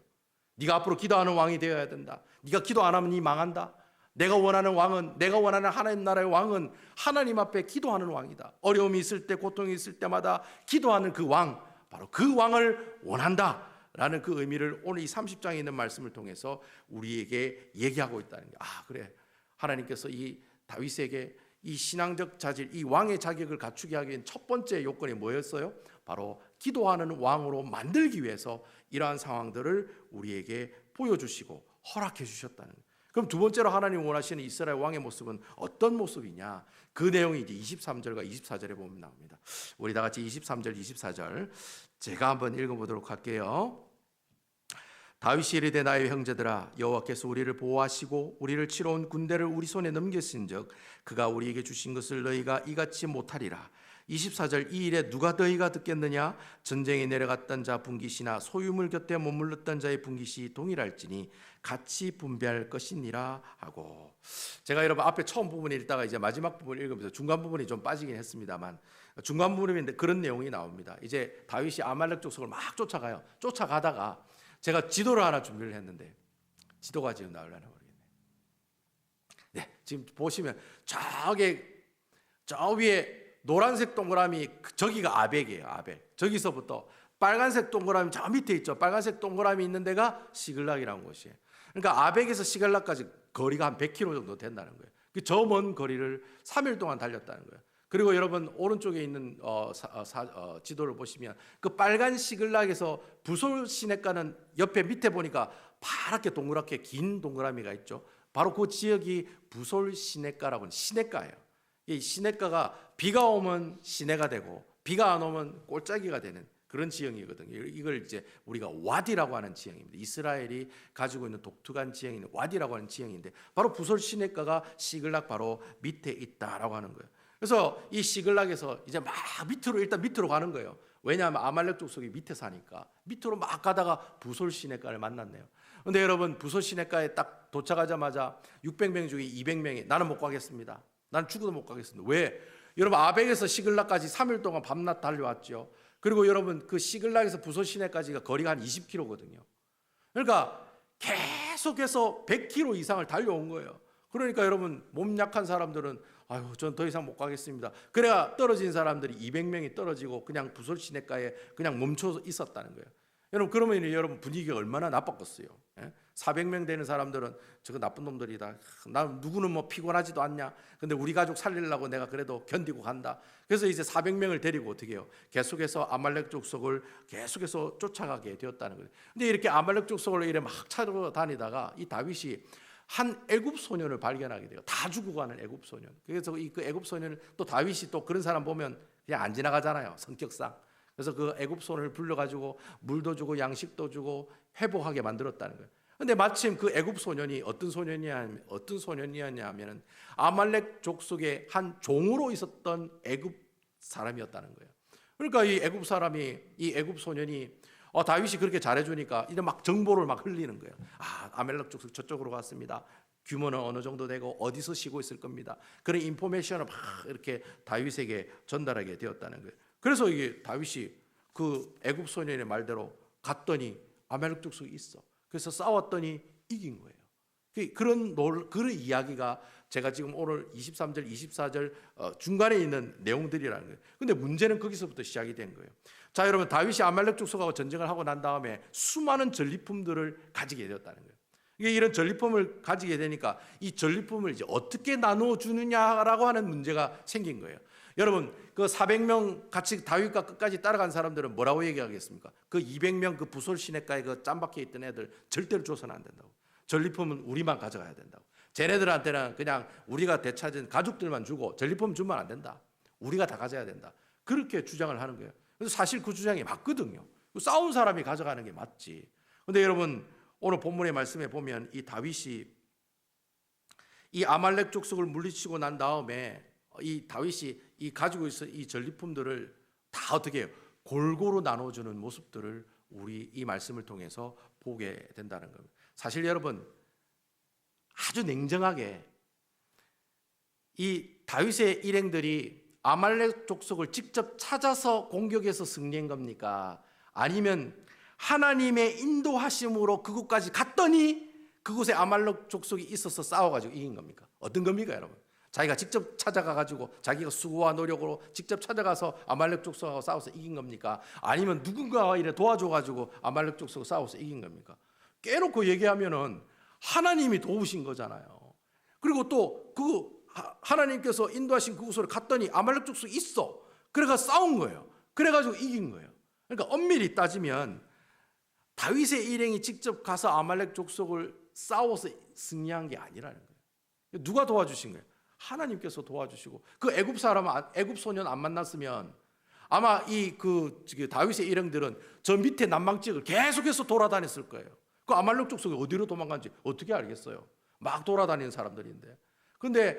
네가 앞으로 기도하는 왕이 되어야 된다. 네가 기도 안 하면 네 망한다. 내가 원하는 왕은, 내가 원하는 하나님 나라의 왕은 하나님 앞에 기도하는 왕이다. 어려움이 있을 때, 고통이 있을 때마다 기도하는 그 왕, 바로 그 왕을 원한다 라는 그 의미를 오늘 이 30장에 있는 말씀을 통해서 우리에게 얘기하고 있다는 거예요. 아, 그래, 하나님께서 이 다윗에게 이 신앙적 자질, 이 왕의 자격을 갖추게 하기 위한 첫 번째 요건이 뭐였어요? 바로 기도하는 왕으로 만들기 위해서 이러한 상황들을 우리에게 보여주시고 허락해 주셨다는 거예요. 그럼 두 번째로 하나님 원하시는 이스라엘 왕의 모습은 어떤 모습이냐? 그 내용이 이제 23절과 24절에 보면 나옵니다. 우리 다 같이 23절, 24절 제가 한번 읽어보도록 할게요. 다윗이 이르되 나의 형제들아, 여호와께서 우리를 보호하시고 우리를 치러 온 군대를 우리 손에 넘겼은즉 그가 우리에게 주신 것을 너희가 이같이 못하리라. 24절 이 일에 누가 너희가 듣겠느냐? 전쟁에 내려갔던 자 분깃이나 소유물 곁에 머물렀던 자의 분깃이 동일할지니 같이 분배할 것이니라 하고. 제가 여러분 앞에 처음 부분 읽다가 이제 마지막 부분 읽으면서 중간 부분이 좀 빠지긴 했습니다만, 중간 부분인데 그런 내용이 나옵니다. 이제 다윗이 아말렉 족속을 막 쫓아가요. 쫓아가다가 제가 지도를 하나 준비를 했는데 지도가 지금 나오려나 모르겠네요. 네, 지금 보시면 저 위에 노란색 동그라미, 저기가 아벡이에요. 아벡. 저기서부터 빨간색 동그라미 저 밑에 있죠. 빨간색 동그라미 있는 데가 시글락이라는 곳이에요. 그러니까 아벡에서 시글락까지 거리가 한 100km 정도 된다는 거예요. 저 먼 거리를 3일 동안 달렸다는 거예요. 그리고 여러분 오른쪽에 있는 지도를 보시면 그 빨간 시글락에서 부솔 시내가는 옆에 밑에 보니까 파랗게 동그랗게 긴 동그라미가 있죠. 바로 그 지역이 부솔 시내가라고 하는 시내가예요. 이 시내가가 비가 오면 시내가 되고 비가 안 오면 꼴짜기가 되는 그런 지형이거든요. 이걸 이제 우리가 와디라고 하는 지형입니다. 이스라엘이 가지고 있는 독특한 지형인 와디라고 하는 지형인데 바로 부솔 시내가가 시글락 바로 밑에 있다라고 하는 거예요. 그래서 이 시글락에서 이제 막 일단 밑으로 가는 거예요. 왜냐하면 아말렉 족속이 밑에 사니까 밑으로 막 가다가 부솔 시내가를 만났네요. 근데 여러분 부솔 시내가에 딱 도착하자마자 600명 중에 200명이 나는 못 가겠습니다. 난 죽어도 못 가겠습니다. 왜? 여러분 아벡에서 시글락까지 3일 동안 밤낮 달려왔죠. 그리고 여러분 그 시글락에서 부솔 시내까지가 거리가 한 20km거든요. 그러니까 계속해서 100km 이상을 달려온 거예요. 그러니까 여러분 몸 약한 사람들은 아유 전 더 이상 못 가겠습니다. 그래야 떨어진 사람들이 200명이 떨어지고 그냥 부솔 시내가에 그냥 멈춰 있었다는 거예요. 여러분 그러면 여러분 분위기가 얼마나 나빴겠어요. 400명 되는 사람들은 저거 나쁜 놈들이다. 나 누구는 뭐 피곤하지도 않냐. 근데 우리 가족 살리려고 내가 그래도 견디고 간다. 그래서 이제 400명을 데리고 어떻게 해요? 계속해서 아말렉 족속을 계속해서 쫓아가게 되었다는 거예요. 근데 이렇게 아말렉 족속을 이렇게 막 찾아다니다가 이 다윗이 한 애굽 소년을 발견하게 돼요. 다 죽고 가는 애굽 소년. 그래서 그 애굽 소년을 또 다윗이 또 그런 사람 보면 그냥 안 지나가잖아요. 성격상. 그래서 그 애굽 소년을 불러가지고 물도 주고 양식도 주고 회복하게 만들었다는 거예요. 근데 마침 그 애굽 소년이 어떤 소년이었냐면은 아말렉 족속의 한 종으로 있었던 애굽 사람이었다는 거예요. 그러니까 이 애굽 소년이 다윗이 그렇게 잘해주니까 이제 막 정보를 막 흘리는 거예요. 아말렉 족속 저쪽으로 갔습니다. 규모는 어느 정도 되고 어디서 쉬고 있을 겁니다. 그런 인포메이션을 막 이렇게 다윗에게 전달하게 되었다는 거예요. 그래서 이게 다윗이 그 애굽 소년의 말대로 갔더니 아말렉 족속이 있어. 그래서 싸웠더니 이긴 거예요. 그런 이야기가 제가 지금 오늘 23절, 24절 중간에 있는 내용들이라는 거예요. 근데 문제는 거기서부터 시작이 된 거예요. 자, 여러분 다윗이 아말렉 족속하고 전쟁을 하고 난 다음에 수많은 전리품들을 가지게 되었다는 거예요. 이런 전리품을 가지게 되니까 이 전리품을 이제 어떻게 나누어 주느냐라고 하는 문제가 생긴 거예요. 여러분 그 400명 같이 다윗과 끝까지 따라간 사람들은 뭐라고 얘기하겠습니까? 그 200명 그 부솔 시내가에 그 짬박혀 있던 애들 절대로 줘서는 안 된다고. 전리품은 우리만 가져가야 된다고. 쟤네들한테는 그냥 우리가 되찾은 가족들만 주고 전리품 주면 안 된다. 우리가 다 가져야 된다. 그렇게 주장을 하는 거예요. 그래서 사실 그 주장이 맞거든요. 싸운 사람이 가져가는 게 맞지. 근데 여러분 오늘 본문의 말씀에 보면 이 다윗이 이 아말렉 족속을 물리치고 난 다음에 이 다윗이 이 가지고 있어 이 전리품들을 다 어떻게 해요? 골고루 나눠주는 모습들을 우리 이 말씀을 통해서 보게 된다는 겁니다. 사실 여러분 아주 냉정하게 이 다윗의 일행들이 아말렉 족속을 직접 찾아서 공격해서 승리한 겁니까? 아니면 하나님의 인도하심으로 그곳까지 갔더니 그곳에 아말렉 족속이 있어서 싸워가지고 이긴 겁니까? 어떤 겁니까 여러분? 자기가 직접 찾아가가지고 자기가 수고와 노력으로 직접 찾아가서 아말렉 족속하고 싸워서 이긴 겁니까? 아니면 누군가가 이래 도와줘가지고 아말렉 족속하고 싸워서 이긴 겁니까? 깨놓고 얘기하면은 하나님이 도우신 거잖아요. 그리고 또 그 하나님께서 인도하신 그곳으로 갔더니 아말렉 족속이 있어. 그래가 싸운 거예요. 그래가지고 이긴 거예요. 그러니까 엄밀히 따지면 다윗의 일행이 직접 가서 아말렉 족속을 싸워서 승리한 게 아니라는 거예요. 누가 도와주신 거예요? 하나님께서 도와주시고 그 애굽 소년 안 만났으면 아마 그 다윗의 일행들은 저 밑에 남방 지역을 계속해서 돌아다녔을 거예요. 그 아말렉 족속이 어디로 도망간지 어떻게 알겠어요? 막 돌아다니는 사람들인데. 근데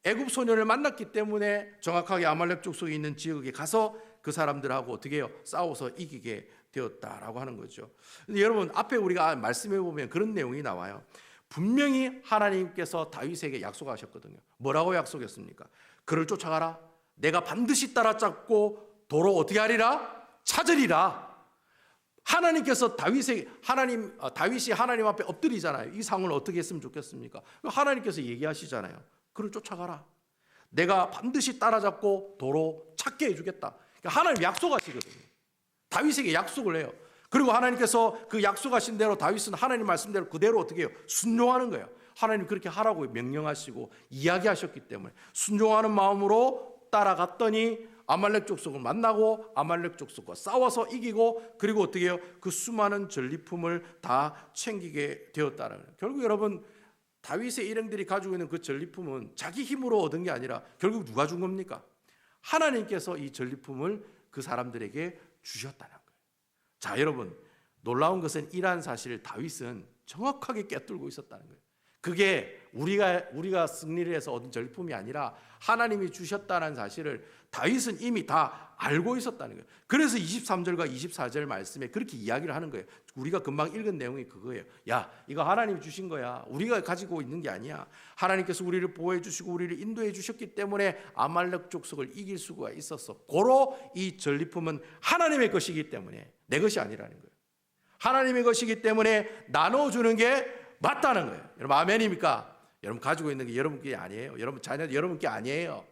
애굽 소년을 만났기 때문에 정확하게 아말렉 족속이 있는 지역에 가서 그 사람들하고 어떻게 해요? 싸워서 이기게 되었다라고 하는 거죠. 근데 여러분 앞에 우리가 말씀해 보면 그런 내용이 나와요. 분명히 하나님께서 다윗에게 약속하셨거든요. 뭐라고 약속했습니까? 그를 쫓아가라. 내가 반드시 따라잡고 도로 어떻게 하리라? 찾으리라. 하나님께서 다윗이 하나님 앞에 엎드리잖아요. 이 상황을 어떻게 했으면 좋겠습니까? 하나님께서 얘기하시잖아요. 그를 쫓아가라. 내가 반드시 따라잡고 도로 찾게 해주겠다. 그러니까 하나님 약속하시거든요. 다윗에게 약속을 해요. 그리고 하나님께서 그 약속하신 대로 다윗은 하나님 말씀대로 그대로 어떻게 해요? 순종하는 거예요. 하나님 그렇게 하라고 명령하시고 이야기하셨기 때문에 순종하는 마음으로 따라갔더니 아말렉 족속을 만나고 아말렉 족속과 싸워서 이기고, 그리고 어떻게 해요? 그 수많은 전리품을 다 챙기게 되었다는 거예요. 결국 여러분, 다윗의 일행들이 가지고 있는 그 전리품은 자기 힘으로 얻은 게 아니라 결국 누가 준 겁니까? 하나님께서 이 전리품을 그 사람들에게 주셨다는 거예요. 자, 여러분, 놀라운 것은 이러한 사실을 다윗은 정확하게 꿰뚫고 있었다는 거예요. 그게 우리가 승리를 해서 얻은 전리품이 아니라 하나님이 주셨다는 사실을 다윗은 이미 다 알고 있었다는 거예요. 그래서 23절과 24절 말씀에 그렇게 이야기를 하는 거예요. 우리가 금방 읽은 내용이 그거예요. 야, 이거 하나님이 주신 거야. 우리가 가지고 있는 게 아니야. 하나님께서 우리를 보호해 주시고 우리를 인도해 주셨기 때문에 아말렉 족속을 이길 수가 있었어. 고로 이 전리품은 하나님의 것이기 때문에 내 것이 아니라는 거예요. 하나님의 것이기 때문에 나눠주는 게 맞다는 거예요. 여러분, 아멘입니까? 여러분 가지고 있는 게 여러분 게 아니에요. 여러분 자녀 여러분 게 아니에요.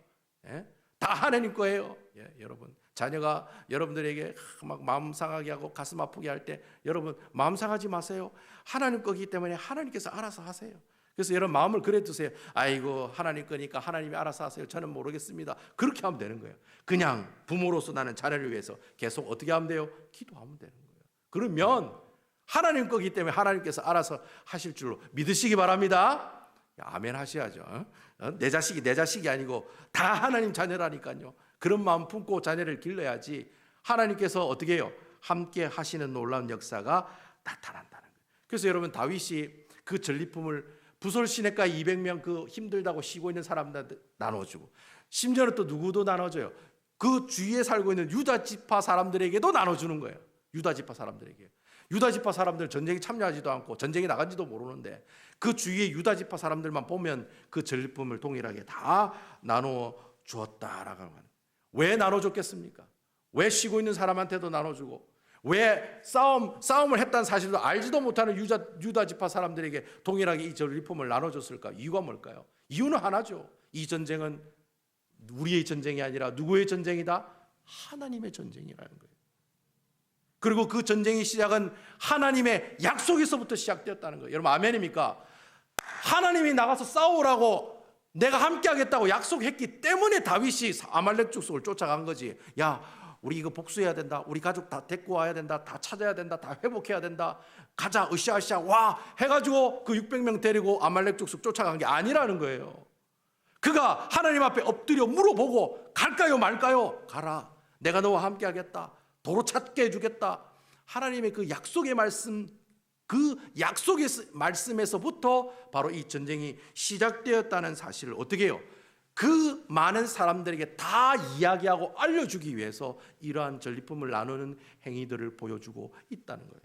예? 다 하나님 거예요. 예, 여러분 자녀가 여러분들에게 막 마음 상하게 하고 가슴 아프게 할 때 여러분 마음 상하지 마세요. 하나님 거기 때문에 하나님께서 알아서 하세요. 그래서 여러분 마음을 그래 두세요. 아이고 하나님 거니까 하나님이 알아서 하세요. 저는 모르겠습니다. 그렇게 하면 되는 거예요. 그냥 부모로서 나는 자녀를 위해서 계속 어떻게 하면 돼요? 기도하면 되는 거예요. 그러면 하나님 거기 때문에 하나님께서 알아서 하실 줄로 믿으시기 바랍니다. 아멘 하셔야죠. 내 자식이 아니고 다 하나님 자녀라니까요. 그런 마음 품고 자녀를 길러야지 하나님께서 어떻게 해요? 함께 하시는 놀라운 역사가 나타난다는 거예요. 그래서 여러분 다윗이 그 전리품을 부솔 시내가에 200명 그 힘들다고 쉬고 있는 사람들한테 나눠주고, 심지어는 또 누구도 나눠줘요. 그 주위에 살고 있는 유다 지파 사람들에게도 나눠주는 거예요. 유다 지파 사람들에게. 유다 지파 사람들 전쟁에 참여하지도 않고 전쟁에 나간지도 모르는데 그 주위에 유다 지파 사람들만 보면 그 전리품을 동일하게 다 나눠 주었다라고 하는. 왜 나눠 줬겠습니까? 왜 쉬고 있는 사람한테도 나눠 주고, 왜 싸움을 했다는 사실도 알지도 못하는 유다 지파 사람들에게 동일하게 이 전리품을 나눠 줬을까? 이유가 뭘까요? 이유는 하나죠. 이 전쟁은 우리의 전쟁이 아니라 누구의 전쟁이다? 하나님의 전쟁이라는 거예요. 그리고 그 전쟁의 시작은 하나님의 약속에서부터 시작되었다는 거예요. 여러분 아멘입니까? 하나님이 나가서 싸우라고 내가 함께 하겠다고 약속했기 때문에 다윗이 아말렉 족속을 쫓아간 거지. 야, 우리 이거 복수해야 된다. 우리 가족 다 데리고 와야 된다. 다 찾아야 된다. 다 회복해야 된다. 가자 으쌰으쌰 와 해가지고 그 600명 데리고 아말렉 족속 쫓아간 게 아니라는 거예요. 그가 하나님 앞에 엎드려 물어보고 갈까요 말까요? 가라. 내가 너와 함께 하겠다. 도로 찾게 해주겠다. 하나님의 그 약속의 말씀, 그 약속의 말씀에서부터 바로 이 전쟁이 시작되었다는 사실을 어떻게 해요? 그 많은 사람들에게 다 이야기하고 알려주기 위해서 이러한 전리품을 나누는 행위들을 보여주고 있다는 거예요.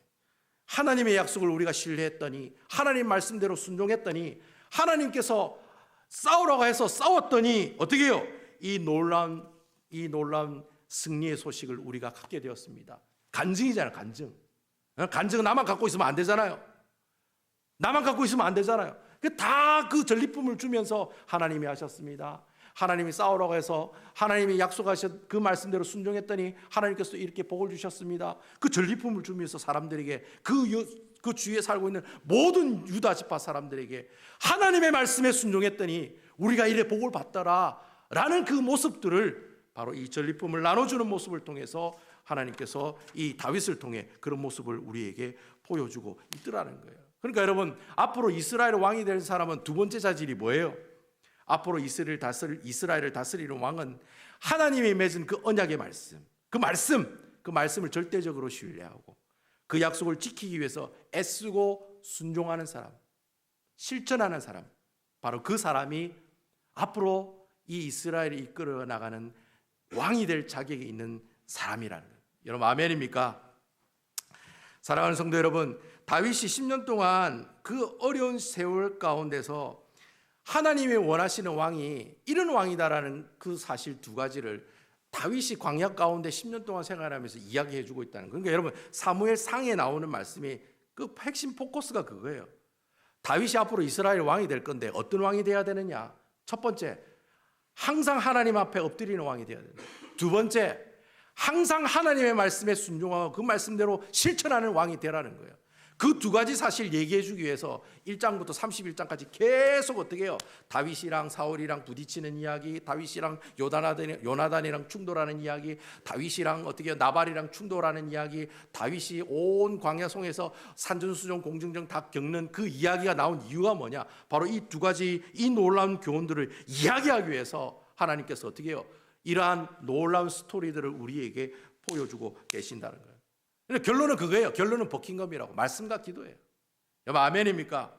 하나님의 약속을 우리가 신뢰했더니, 하나님 말씀대로 순종했더니, 하나님께서 싸우라고 해서 싸웠더니 어떻게 해요? 이 놀라운 승리의 소식을 우리가 갖게 되었습니다. 간증이잖아요. 간증은 나만 갖고 있으면 안 되잖아요. 나만 갖고 있으면 안 되잖아요. 다 그 전리품을 주면서 하나님이 하셨습니다. 하나님이 싸우라고 해서 하나님이 약속하신 그 말씀대로 순종했더니 하나님께서 이렇게 복을 주셨습니다. 그 전리품을 주면서 사람들에게 그 주위에 살고 있는 모든 유다 지파 사람들에게 하나님의 말씀에 순종했더니 우리가 이래 복을 받더라라는 그 모습들을 바로 이 전리품을 나눠주는 모습을 통해서 하나님께서 이 다윗을 통해 그런 모습을 우리에게 보여주고 있더라는 거예요. 그러니까 여러분, 앞으로 이스라엘 왕이 될 사람은 두 번째 자질이 뭐예요? 앞으로 이스라엘을 다스리는 왕은 하나님이 맺은 그 언약의 말씀, 그 말씀을 절대적으로 신뢰하고 그 약속을 지키기 위해서 애쓰고 순종하는 사람, 실천하는 사람, 바로 그 사람이 앞으로 이 이스라엘을 이끌어 나가는 왕이 될 자격이 있는 사람이라는 거예요. 여러분 아멘입니까? 사랑하는 성도 여러분, 다윗이 10년 동안 그 어려운 세월 가운데서 하나님이 원하시는 왕이 이런 왕이다라는 그 사실 두 가지를 다윗이 광야 가운데 10년 동안 생활하면서 이야기해 주고 있다는 거예요. 그러니까 여러분 사무엘 상에 나오는 말씀이 그 핵심 포커스가 그거예요. 다윗이 앞으로 이스라엘 왕이 될 건데 어떤 왕이 돼야 되느냐? 첫 번째, 항상 하나님 앞에 엎드리는 왕이 돼야 된다. 두 번째, 항상 하나님의 말씀에 순종하고 그 말씀대로 실천하는 왕이 되라는 거예요. 그 두 가지 사실 얘기해 주기 위해서 1장부터 31장까지 계속 어떻게 해요? 다윗이랑 사울이랑 부딪히는 이야기, 다윗이랑 요나단이랑 충돌하는 이야기, 다윗이랑 어떻게 해요? 나발이랑 충돌하는 이야기, 다윗이 온 광야송에서 산전수전 공중전 다 겪는 그 이야기가 나온 이유가 뭐냐? 바로 이 두 가지 이 놀라운 교훈들을 이야기하기 위해서 하나님께서 어떻게 해요? 이러한 놀라운 스토리들을 우리에게 보여주고 계신다는 거예요. 결론은 그거예요. 결론은 버킹엄이라고. 말씀과 기도예요. 여러분 아멘입니까?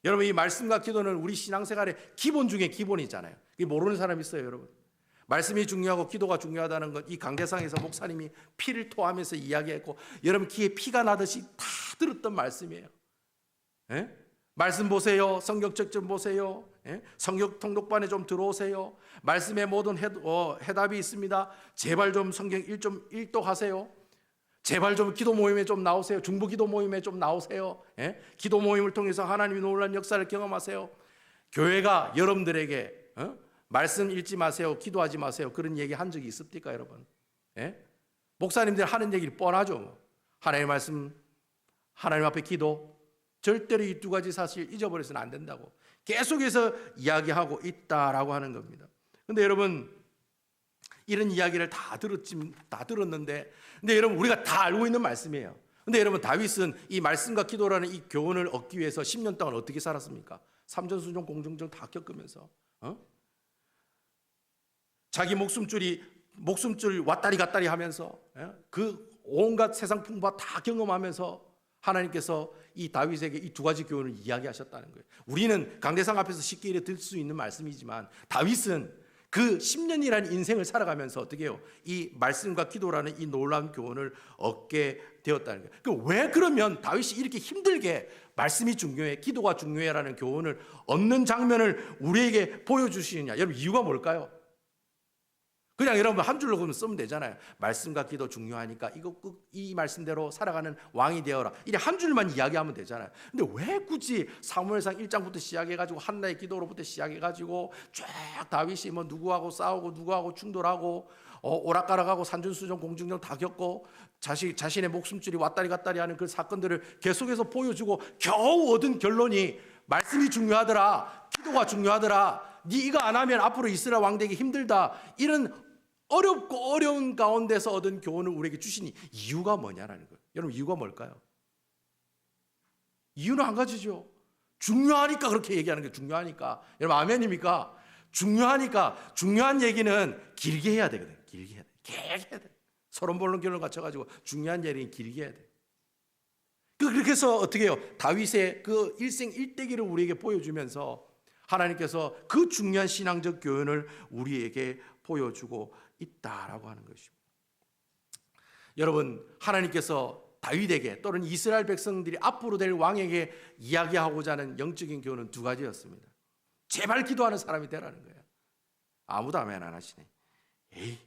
여러분 이 말씀과 기도는 우리 신앙생활의 기본 중에 기본이잖아요. 이게 모르는 사람 있어요, 여러분? 말씀이 중요하고 기도가 중요하다는 것 이 강대상에서 목사님이 피를 토하면서 이야기했고 여러분 귀에 피가 나듯이 다 들었던 말씀이에요. 에? 말씀 보세요. 성경책 좀 보세요. 성경 통독반에 좀 들어오세요. 말씀에 모든 해답이 있습니다. 제발 좀 성경 1.1도 하세요. 제발 좀 기도 모임에 좀 나오세요. 중보 기도 모임에 좀 나오세요. 기도 모임을 통해서 하나님의 놀라운 역사를 경험하세요. 교회가 여러분들에게 말씀 읽지 마세요. 기도하지 마세요. 그런 얘기 한 적이 있습니까, 여러분? 목사님들 하는 얘기를 뻔하죠. 하나님의 말씀, 하나님 앞에 기도, 절대로 이 두 가지 사실 잊어버려서는 안 된다고 계속해서 이야기하고 있다라고 하는 겁니다. 그런데 여러분 이런 이야기를 다 들었는데 근데 여러분 우리가 다 알고 있는 말씀이에요. 근데 여러분 다윗은 이 말씀과 기도라는 이 교훈을 얻기 위해서 10년 동안 어떻게 살았습니까? 삼전수전 공중전 다 겪으면서 자기 목숨줄 왔다리 갔다리 하면서 그 온갖 세상 풍파 다 경험하면서 하나님께서 이 다윗에게 이 두 가지 교훈을 이야기하셨다는 거예요. 우리는 강대상 앞에서 쉽게 이래 들 수 있는 말씀이지만 다윗은 그 10년이라는 인생을 살아가면서 어떻게 해요? 이 말씀과 기도라는 이 놀라운 교훈을 얻게 되었다는 거예요. 왜 그러면 다윗이 이렇게 힘들게 말씀이 중요해, 기도가 중요해라는 교훈을 얻는 장면을 우리에게 보여주시느냐? 여러분 이유가 뭘까요? 그냥 여러분 한 줄로 그러면 쓰면 되잖아요. 말씀과 기도 중요하니까 이 말씀대로 살아가는 왕이 되어라. 이래 한 줄만 이야기하면 되잖아요. 근데 왜 굳이 사무엘상 1장부터 시작해가지고 한나의 기도로부터 시작해가지고 쫙 다윗이 뭐 누구하고 싸우고 누구하고 충돌하고 오락가락하고 산전수전 공중전 다 겪고 자신의 목숨줄이 왔다리 갔다리 하는 그 사건들을 계속해서 보여주고 겨우 얻은 결론이 말씀이 중요하더라, 기도가 중요하더라, 네 이거 안 하면 앞으로 이스라엘 왕 되기 힘들다, 이런 어렵고 어려운 가운데서 얻은 교훈을 우리에게 주시니 이유가 뭐냐라는 거예요. 여러분 이유가 뭘까요? 이유는 한 가지죠. 중요하니까 그렇게 얘기하는 거예요. 중요하니까. 여러분 아멘입니까? 중요하니까. 중요한 얘기는 길게 해야 되거든요. 길게 해야 돼. 길게 해야 돼. 서론본론결론 갖춰가지고 중요한 얘기는 길게 해야 돼. 그렇게 해서 어떻게 해요? 다윗의 그 일생 일대기를 우리에게 보여주면서 하나님께서 그 중요한 신앙적 교훈을 우리에게 보여주고 있다라고 하는 것입니다. 여러분 하나님께서 다윗에게 또는 이스라엘 백성들이 앞으로 될 왕에게 이야기하고자 하는 영적인 교훈은 두 가지였습니다. 제발 기도하는 사람이 되라는 거예요. 아무도 아멘 안 하시네. 에이.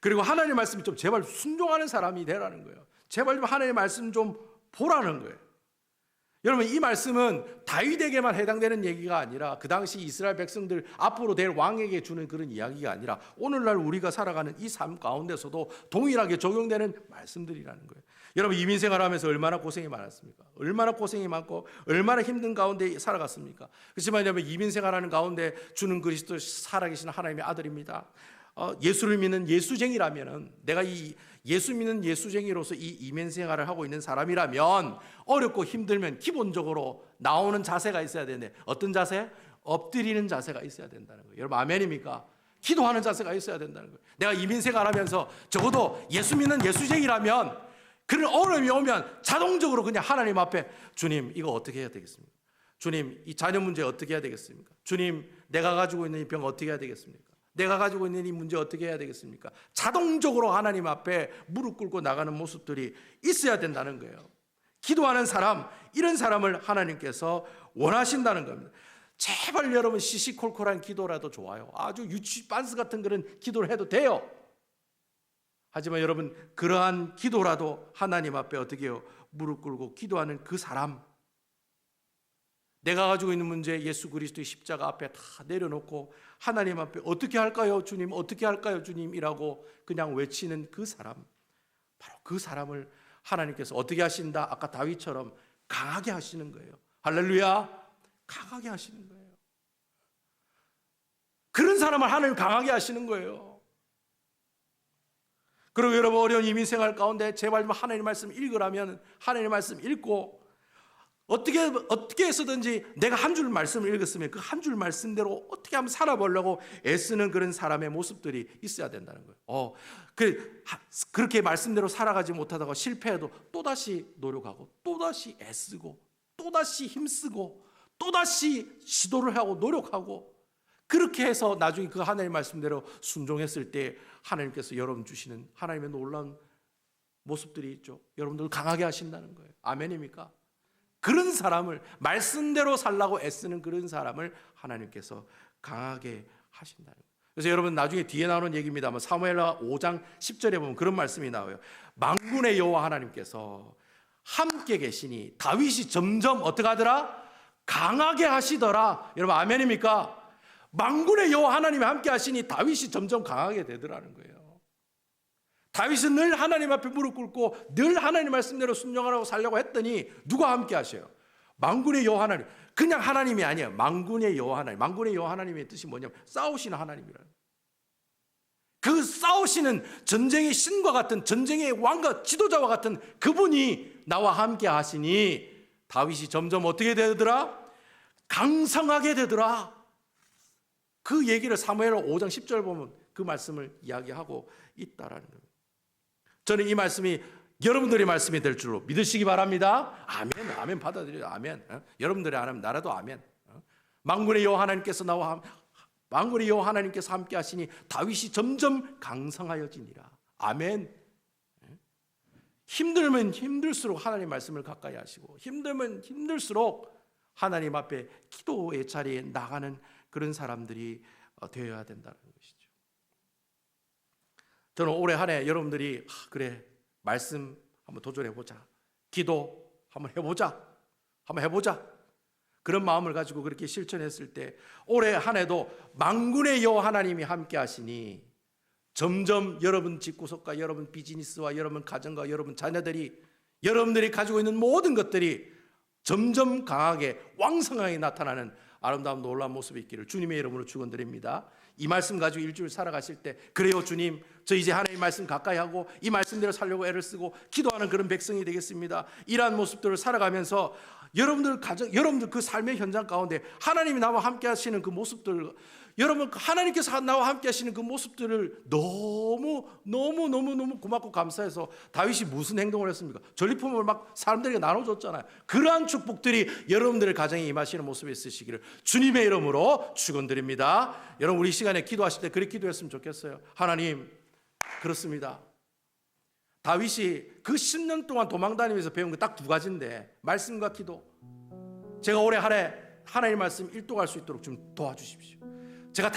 그리고 하나님의 말씀 좀 제발 순종하는 사람이 되라는 거예요. 제발 좀 하나님의 말씀 좀 보라는 거예요. 여러분 이 말씀은 다윗에게만 해당되는 얘기가 아니라 그 당시 이스라엘 백성들 앞으로 될 왕에게 주는 그런 이야기가 아니라 오늘날 우리가 살아가는 이 삶 가운데서도 동일하게 적용되는 말씀들이라는 거예요. 여러분 이민생활하면서 얼마나 고생이 많았습니까? 얼마나 고생이 많고 얼마나 힘든 가운데 살아갔습니까? 그렇지만 여러분 이민생활하는 가운데 주는 그리스도 살아계신 하나님의 아들입니다. 예수를 믿는 예수쟁이라면은 내가 이 예수 믿는 예수쟁이로서 이 이민 생활을 하고 있는 사람이라면 어렵고 힘들면 기본적으로 나오는 자세가 있어야 되는데 어떤 자세? 엎드리는 자세가 있어야 된다는 거예요. 여러분 아멘입니까? 기도하는 자세가 있어야 된다는 거예요. 내가 이민 생활하면서 적어도 예수 믿는 예수쟁이라면 그런 어려움이 오면 자동적으로 그냥 하나님 앞에 주님 이거 어떻게 해야 되겠습니까? 주님 이 자녀 문제 어떻게 해야 되겠습니까? 주님 내가 가지고 있는 이 병 어떻게 해야 되겠습니까? 내가 가지고 있는 이 문제 어떻게 해야 되겠습니까? 자동적으로 하나님 앞에 무릎 꿇고 나가는 모습들이 있어야 된다는 거예요. 기도하는 사람, 이런 사람을 하나님께서 원하신다는 겁니다. 제발 여러분 시시콜콜한 기도라도 좋아요. 아주 유치 빤스 같은 그런 기도를 해도 돼요. 하지만 여러분 그러한 기도라도 하나님 앞에 어떻게 해요? 무릎 꿇고 기도하는 그 사람, 내가 가지고 있는 문제 예수 그리스도의 십자가 앞에 다 내려놓고 하나님 앞에 어떻게 할까요 주님, 어떻게 할까요 주님이라고 그냥 외치는 그 사람, 바로 그 사람을 하나님께서 어떻게 하신다? 아까 다윗처럼 강하게 하시는 거예요. 할렐루야. 강하게 하시는 거예요. 그런 사람을 하나님 강하게 하시는 거예요. 그리고 여러분 어려운 이민생활 가운데 제발 하나님 말씀 읽으라면 하나님 말씀 읽고 어떻게 해서든지 내가 한 줄 말씀을 읽었으면 그 한 줄 말씀대로 어떻게 하면 살아보려고 애쓰는 그런 사람의 모습들이 있어야 된다는 거예요. 그렇게 말씀대로 살아가지 못하다가 실패해도 또다시 노력하고 또다시 애쓰고 또다시 힘쓰고 또다시 시도를 하고 노력하고 그렇게 해서 나중에 그 하나님의 말씀대로 순종했을 때 하나님께서 여러분 주시는 하나님의 놀라운 모습들이 있죠. 여러분들 강하게 하신다는 거예요. 아멘입니까? 그런 사람을 말씀대로 살라고 애쓰는 그런 사람을 하나님께서 강하게 하신다는 거예요. 그래서 여러분 나중에 뒤에 나오는 얘기입니다만 사무엘하 5장 10절에 보면 그런 말씀이 나와요. 만군의 여호와 하나님께서 함께 계시니 다윗이 점점 어떻게 하더라? 강하게 하시더라. 여러분 아멘입니까? 만군의 여호와 하나님이 함께 하시니 다윗이 점점 강하게 되더라는 거예요. 다윗은 늘 하나님 앞에 무릎 꿇고 늘 하나님 말씀대로 순종하라고 살려고 했더니 누가 함께 하셔요? 만군의 여호와 하나님. 그냥 하나님이 아니에요. 만군의 여호와 하나님. 만군의 여호와 하나님의 뜻이 뭐냐면 싸우시는 하나님이라는 거예요. 그 싸우시는 전쟁의 신과 같은 전쟁의 왕과 지도자와 같은 그분이 나와 함께 하시니 다윗이 점점 어떻게 되더라? 강성하게 되더라. 그 얘기를 사무엘하 5장 10절 보면 그 말씀을 이야기하고 있다라는 겁니다. 저는 이 말씀이 여러분들의 말씀이 될 줄로 믿으시기 바랍니다. 아멘, 아멘 받아들여요. 아멘. 여러분들이 안 하면 나라도 아멘. 만군의 여호와 하나님께서 만군의 여호와 하나님께서 함께 하시니 다윗이 점점 강성하여지니라. 아멘. 힘들면 힘들수록 하나님 말씀을 가까이 하시고 힘들면 힘들수록 하나님 앞에 기도의 자리에 나가는 그런 사람들이 되어야 된다는 것이죠. 저는 올해 한 해 여러분들이 그래 말씀 한번 도전해보자, 기도 한번 해보자 그런 마음을 가지고 그렇게 실천했을 때 올해 한 해도 만군의 여호와 하나님이 함께 하시니 점점 여러분 집구석과 여러분 비즈니스와 여러분 가정과 여러분 자녀들이 여러분들이 가지고 있는 모든 것들이 점점 강하게 왕성하게 나타나는 아름다운 놀라운 모습이 있기를 주님의 이름으로 축원드립니다. 이 말씀 가지고 일주일 살아가실 때 그래요 주님, 저 이제 하나님 말씀 가까이 하고 이 말씀대로 살려고 애를 쓰고 기도하는 그런 백성이 되겠습니다. 이러한 모습들을 살아가면서 여러분들 가정, 여러분들 그 삶의 현장 가운데 하나님이 나와 함께 하시는 그 모습들, 여러분 하나님께서 나와 함께 하시는 그 모습들을 너무 고맙고 감사해서 다윗이 무슨 행동을 했습니까? 전리품을 막 사람들에게 나눠줬잖아요. 그러한 축복들이 여러분들의 가정에 임하시는 모습이 있으시기를 주님의 이름으로 축원드립니다. 여러분 우리 시간에 기도하실 때 그렇게 기도했으면 좋겠어요. 하나님, 그렇습니다. 다윗이 그 10년 동안 도망다니면서 배운 거 딱 두 가지인데 말씀과 기도. 제가 올해 한 해 하나님의 말씀 일독할 수 있도록 좀 도와주십시오. 제가